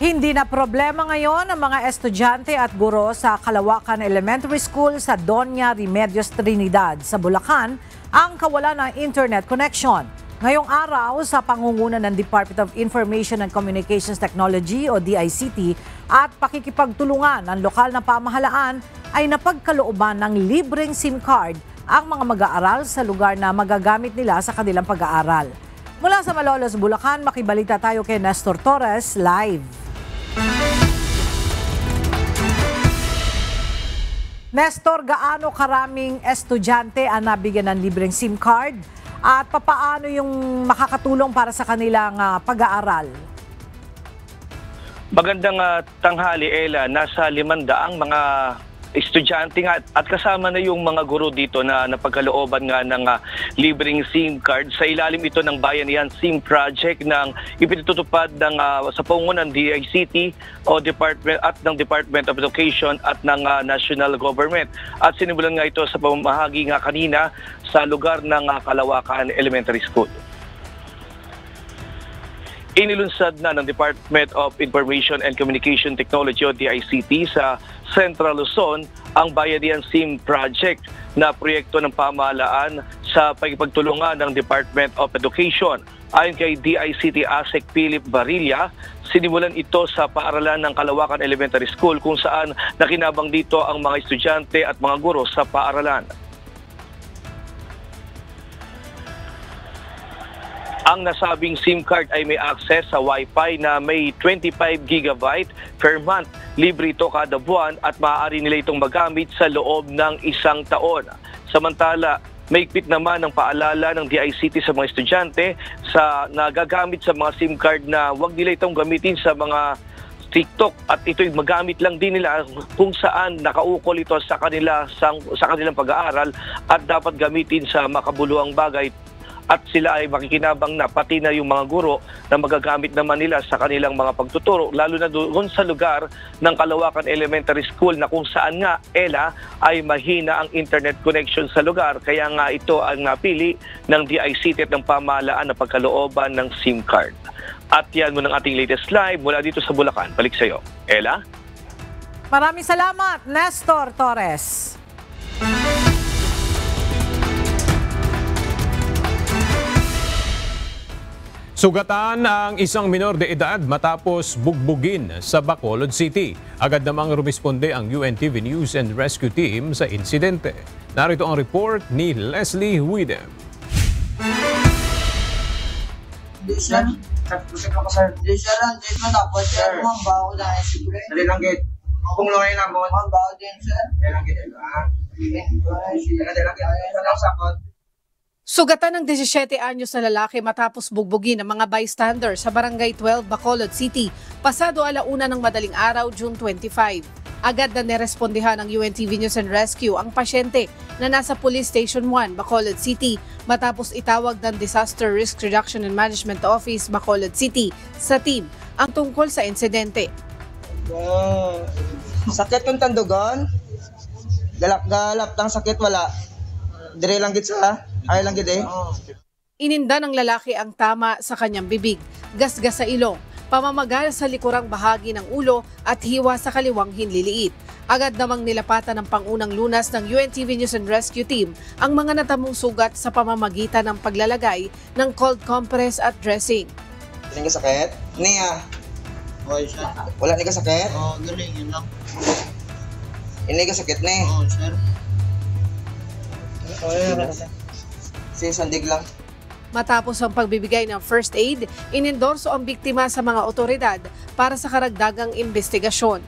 Hindi na problema ngayon ang mga estudyante at guro sa Kalawakan Elementary School sa Doña Remedios Trinidad sa Bulacan ang kawalan ng internet connection. Ngayong araw, sa pangunguna ng Department of Information and Communications Technology o DICT at pakikipagtulungan ng lokal na pamahalaan, ay napagkalooban ng libreng SIM card ang mga mag-aaral sa lugar na magagamit nila sa kanilang pag-aaral. Mula sa Malolos, Bulacan, makibalita tayo kay Nestor Torres live. Nestor, gaano karaming estudyante ang nabigyan ng libreng SIM card at papaano yung makakatulong para sa kanilang pag-aaral? Magandang tanghali, Ella. Nasa 500 mga estudyante nga at kasama na yung mga guro dito na napagkalooban nga ng libreng SIM card. Sa ilalim ito ng Bayanihan SIM Project ng ipinatutupad ng sa pangunan ng DICT o Department at ng Department of Education at ng National Government. At sinimulan nga ito sa pamamahagi nga kanina sa lugar ng Kalawakan Elementary School. Inilunsad na ng Department of Information and Communication Technology o DICT sa Central Luzon ang Bayanihan SIM Project na proyekto ng pamahalaan sa pagpagtulungan ng Department of Education. Ayon kay DICT ASEC Philip Barilla, sinimulan ito sa paaralan ng Kalawakan Elementary School kung saan nakinabang dito ang mga estudyante at mga guro sa paaralan. Ang nasabing SIM card ay may access sa Wi-Fi na may 25 GB per month. Libre ito kada buwan at maaari nila itong magamit sa loob ng 1 taon. Samantala, maigpit naman ang paalala ng DICT sa mga estudyante sa nagagamit sa mga SIM card na huwag nila itong gamitin sa mga TikTok at ito'y magamit lang din nila kung saan nakaukol ito sa kanilang pag-aaral at dapat gamitin sa makabuluhang bagay. At sila ay makikinabang na pati na yung mga guro na magagamit naman nila sa kanilang mga pagtuturo, lalo na doon sa lugar ng Kalawakan Elementary School na kung saan nga, Ella, ay mahina ang internet connection sa lugar. Kaya nga ito ang napili ng DICT at ng pamahalaan na pagkalooban ng SIM card. At yan mo ng ating latest live mula dito sa Bulacan. Balik sa iyo, Ella. Maraming salamat, Nestor Torres. Sugatan ang isang minor de edad matapos bugbugin sa Bacolod City. Agad namang rumisponde ang UNTV News and Rescue Team sa insidente. Narito ang report ni Leslie Widem. Sugatan ng 17 anyos na lalaki matapos bugbugin ng mga bystander sa Barangay 12, Bacolod City, pasado 1:00 ng madaling araw, June 25. Agad na nirespondihan ng UNTV News and Rescue ang pasyente na nasa Police Station 1, Bacolod City, matapos itawag ng Disaster Risk Reduction and Management Office, Bacolod City, sa team ang tungkol sa insidente. Sakit kong tandugon? Galap-galap tang sakit wala. Dire lang gid sa ay lang gid eh. Ininda ng lalaki ang tama sa kanyang bibig, gasgas sa ilong, pamamaga sa likurang bahagi ng ulo at hiwa sa kaliwang hinliliit. Agad namang nilapatan ng pangunang lunas ng UNTV News and Rescue Team ang mga natamong sugat sa pamamagitan ng paglalagay ng cold compress at dressing. Hindi ka sakit? Niya. Okay, sir. Wala ni ka sakit? Oo, galing, yun lang. Hindi ka sakit ni? Oo, sir. Sandig lang. Matapos ang pagbibigay ng first aid, inendorso ang biktima sa mga otoridad para sa karagdagang investigasyon.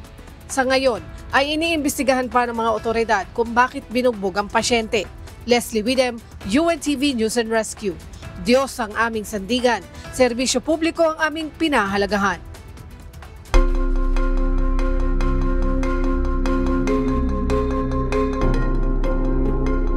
Sa ngayon, ay iniimbestigahan pa ng mga otoridad kung bakit binugbog ang pasyente. Leslie Widem, UNTV News and Rescue. Diyos ang aming sandigan, serbisyo publiko ang aming pinahalagahan.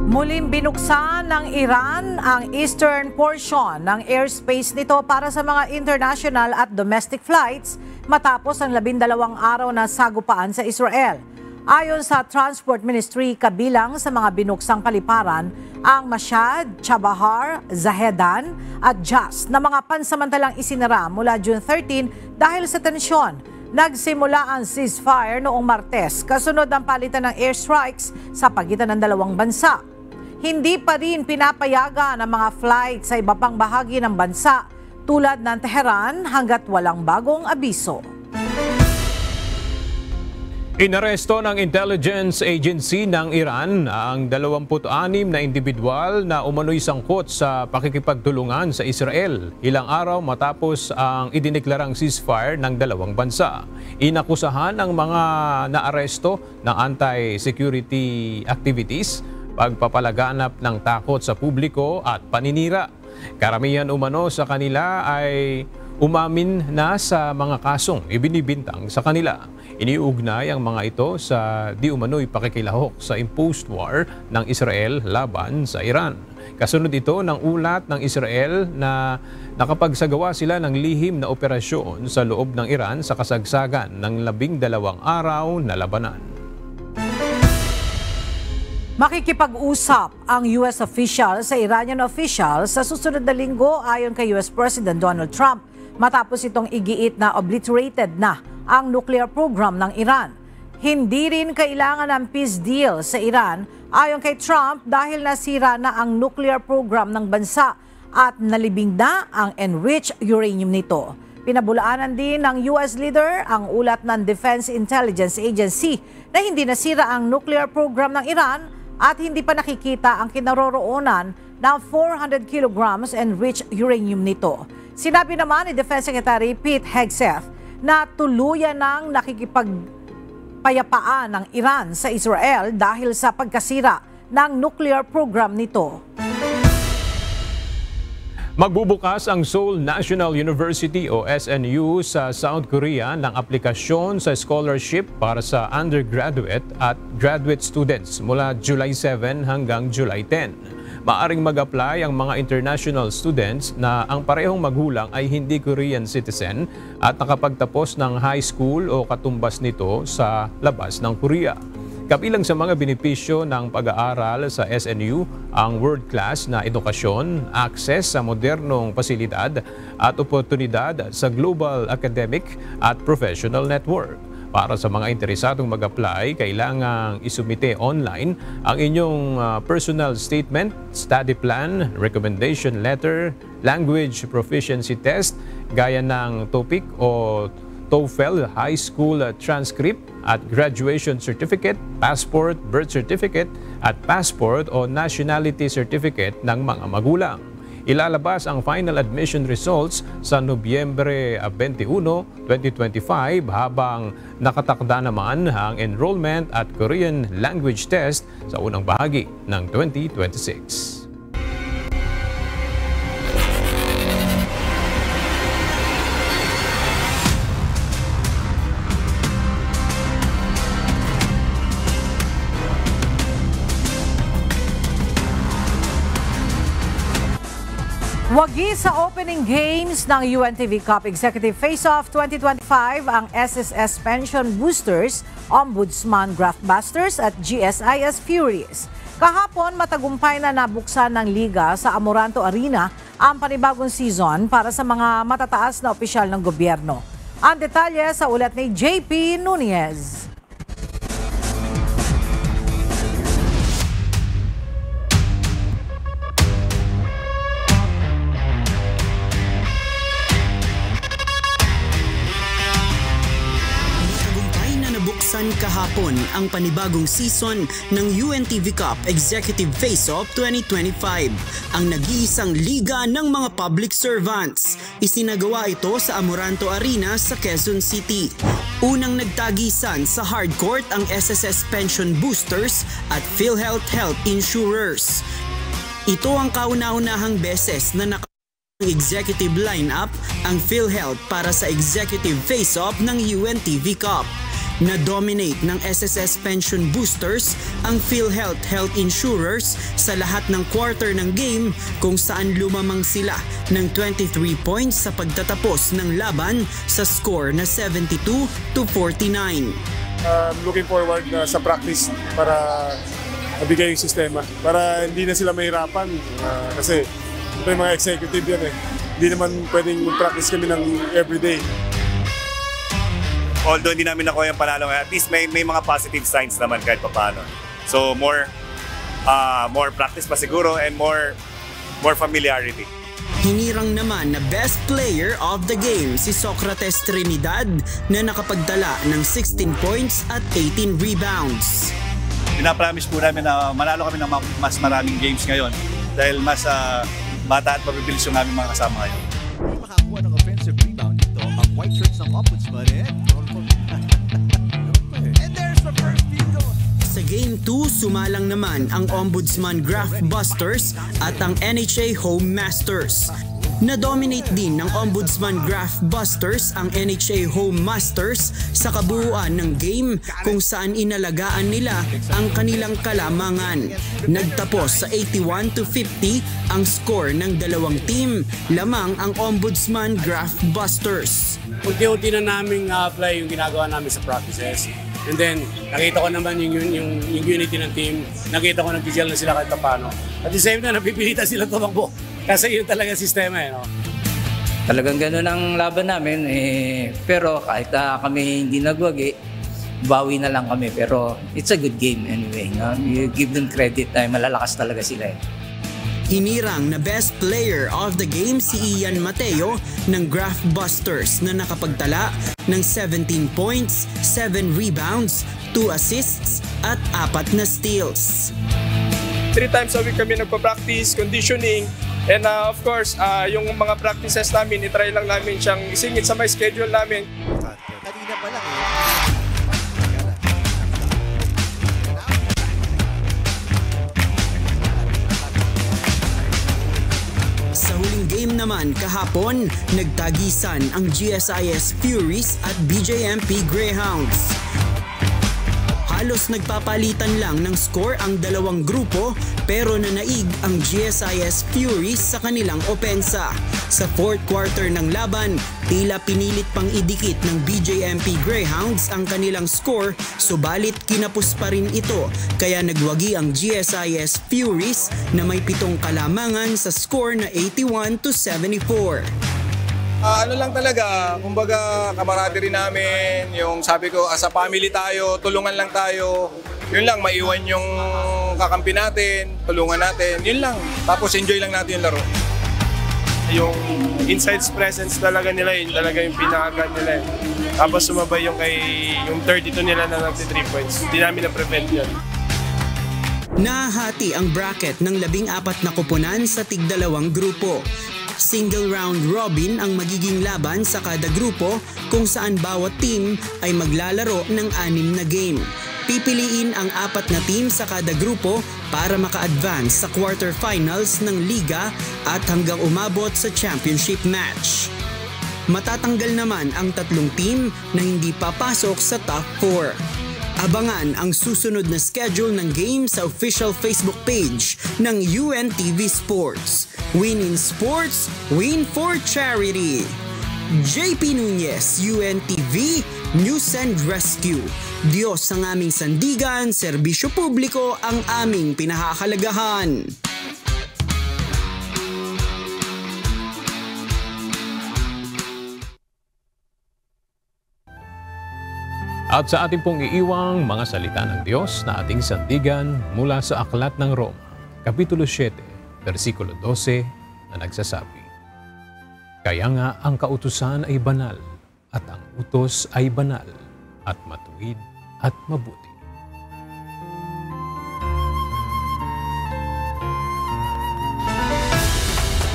Muling binuksan ng Iran ang eastern portion ng airspace nito para sa mga international at domestic flights matapos ang 12 araw na sagupaan sa Israel. Ayon sa Transport Ministry, kabilang sa mga binuksang paliparan ang Mashhad, Chabahar, Zahedan at Jas na mga pansamantalang isinara mula June 13 dahil sa tensyon. Nagsimula ang ceasefire noong Martes kasunod ang palitan ng airstrikes sa pagitan ng dalawang bansa. Hindi pa rin pinapayagan ang mga flight sa iba pang bahagi ng bansa tulad ng Tehran hanggat walang bagong abiso. Inaresto ng Intelligence Agency ng Iran ang 26 na individual na umano'y sangkot sa pakikipagtulungan sa Israel ilang araw matapos ang idineklarang ceasefire ng dalawang bansa. Inakusahan ang mga naaresto ng anti-security activities, pagpapalaganap ng takot sa publiko at paninira. Karamihan umano sa kanila ay umamin na sa mga kasong ibinibintang sa kanila. Iniugnay ang mga ito sa di umano'y pakikilahok sa imposed war ng Israel laban sa Iran. Kasunod ito ng ulat ng Israel na nakapagsagawa sila ng lihim na operasyon sa loob ng Iran sa kasagsagan ng 12 araw na labanan. Makikipag-usap ang US official sa Iranian official sa susunod na linggo ayon kay US President Donald Trump matapos itong igiit na obliterated na ang nuclear program ng Iran. Hindi rin kailangan ng peace deal sa Iran ayon kay Trump dahil nasira na ang nuclear program ng bansa at nalibing na ang enriched uranium nito. Pinabulaanan din ng US leader ang ulat ng Defense Intelligence Agency na hindi nasira ang nuclear program ng Iran at hindi pa nakikita ang kinaroroonan ng 400 kilograms enriched uranium nito. Sinabi naman ni Defense Secretary Pete Hegseth na tuluyan ng nakikipagpayapaan ng Iran sa Israel dahil sa pagkasira ng nuclear program nito. Magbubukas ang Seoul National University o SNU sa South Korea ng aplikasyon sa scholarship para sa undergraduate at graduate students mula July 7 hanggang July 10. Maaring mag-apply ang mga international students na ang parehong magulang ay hindi Korean citizen at nakapagtapos ng high school o katumbas nito sa labas ng Korea. Kabilang sa mga benepisyo ng pag-aaral sa SNU ang world-class na edukasyon, access sa modernong pasilidad at oportunidad sa global academic at professional network. Para sa mga interesadong mag-apply, kailangang isumite online ang inyong personal statement, study plan, recommendation letter, language proficiency test, gaya ng TOEIC o TOEFL high school transcript at graduation certificate, passport, birth certificate at passport o nationality certificate ng mga magulang. Ilalabas ang final admission results sa Nobyembre 21, 2025 habang nakatakda naman ang enrollment at Korean language test sa unang bahagi ng 2026. Wagi sa opening games ng UNTV Cup Executive Face-Off 2025 ang SSS Pension Boosters, Ombudsman Graftbusters at GSIS Furies. Kahapon, matagumpay na nabuksan ng liga sa Amoranto Arena ang panibagong season para sa mga matataas na opisyal ng gobyerno. Ang detalye sa ulat ni JP Nunez. Kahapon ang panibagong season ng UNTV Cup Executive Face-Off 2025, ang nag-iisang liga ng mga public servants. Isinagawa ito sa Amoranto Arena sa Quezon City. Unang nagtagisan sa hardcourt ang SSS Pension Boosters at PhilHealth Health Insurers. Ito ang kauna-unahang beses na executive lineup ang PhilHealth para sa Executive Face-Off ng UNTV Cup. Na-dominate ng SSS Pension Boosters ang PhilHealth Health Insurers sa lahat ng quarter ng game kung saan lumamang sila ng 23 points sa pagtatapos ng laban sa score na 72-49. Looking forward sa practice para mabigay yung sistema para hindi na sila mahirapan kasi may mga executive yan eh. Hindi naman pwedeng mag-practice kami ng everyday. Although hindi namin nakuha yung panalo, at least may mga positive signs naman kahit paano. So more practice pa siguro and more familiarity. Hinirang naman na best player of the game si Socrates Trinidad na nakapagdala ng 16 points at 18 rebounds. Pinapromise po namin na manalo kami ng mas maraming games ngayon dahil mas bata at mabibilis yung aming mga kasama ngayon. Makakuha ng offensive rebound ito ang white shirts ng Ombudsman and there's the first field goal. Sa Game 2, sumalang naman ang Ombudsman Graftbusters at ang NHA Home Masters. Na-dominate din ng Ombudsman Graph Busters ang NHA Home Masters sa kabuuan ng game kung saan inalagaan nila ang kanilang kalamangan. Nagtapos sa 81-50 ang score ng dalawang team, lamang ang Ombudsman Graph Busters. Unti-unti na namin apply yung ginagawa namin sa practices. And then, nakita ko naman yung unity ng team. Nakita ko nag-gel na sila kahit paano. At the same time, napipilitan sila tumakbo. Kasi yun talaga sistema no? Talagang gano'n ang laban namin. Pero kahit kami hindi nagwagi, bawi na lang kami. Pero it's a good game anyway. No? You give them credit. Malalakas talaga sila. Hinirang na best player of the game si Ian Mateo ng Graph Busters na nakapagtala ng 17 points, 7 rebounds, 2 assists at 4 na steals. 3 times a week kami nagpa-practice, conditioning, and of course, yung mga practices namin, itry lang namin siyang isingit sa may schedule namin. Kanina pa lang Sa huling game naman kahapon, nagtagisan ang GSIS Furies at BJMP Greyhounds. Halos nagpapalitan lang ng score ang dalawang grupo pero nanaig ang GSIS Furies sa kanilang opensa. Sa fourth quarter ng laban, tila pinilit pang idikit ng BJMP Greyhounds ang kanilang score subalit kinapos pa rin ito kaya nagwagi ang GSIS Furies na may 7 kalamangan sa score na 81-74. Ano lang talaga, kumbaga camaraderie namin, yung sabi ko as a family tayo, tulungan lang tayo, yun lang, maiwan yung kakampi natin, tulungan natin, yun lang. Tapos enjoy lang natin yung laro. Yung inside presence talaga nila, yun talaga yung pinakagan nila. Tapos sumabay yung 32 nila na nagti 3 points, hindi namin na-prevent yun. Nahati ang bracket ng 14 na koponan sa tig-2 grupo. Single round robin ang magiging laban sa kada grupo kung saan bawat team ay maglalaro ng 6 na game. Pipiliin ang 4 na team sa kada grupo para maka-advance sa quarterfinals ng liga at hanggang umabot sa championship match. Matatanggal naman ang 3 team na hindi papasok sa top 4. Abangan ang susunod na schedule ng game sa official Facebook page ng UNTV Sports. Win in sports, win for charity. JP Nunez, UNTV, News and Rescue. Diyos ang aming sandigan, serbisyo publiko ang aming pinahahalagahan. At sa ating pong iiwang mga salita ng Diyos na ating sandigan mula sa Aklat ng Roma, Kapitulo 7, versikulo 12 na nagsasabi, "Kaya nga ang kautusan ay banal at ang utos ay banal at matuwid at mabuti."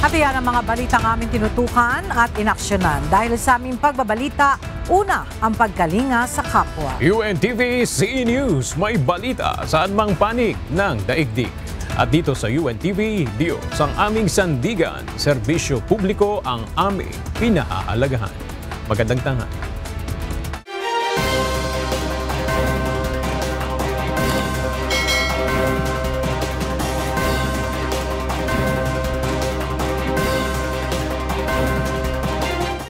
At yan ang mga balitang aming tinutukan at inaksyonan. Dahil sa aming pagbabalita, una ang pagkalinga sa kapwa. UNTV CE News, may balita saan mang panig ng daigdig. At dito sa UNTV, Diyos ang aming sandigan, serbisyo publiko ang aming pinahahalagahan. Magandang tanghali.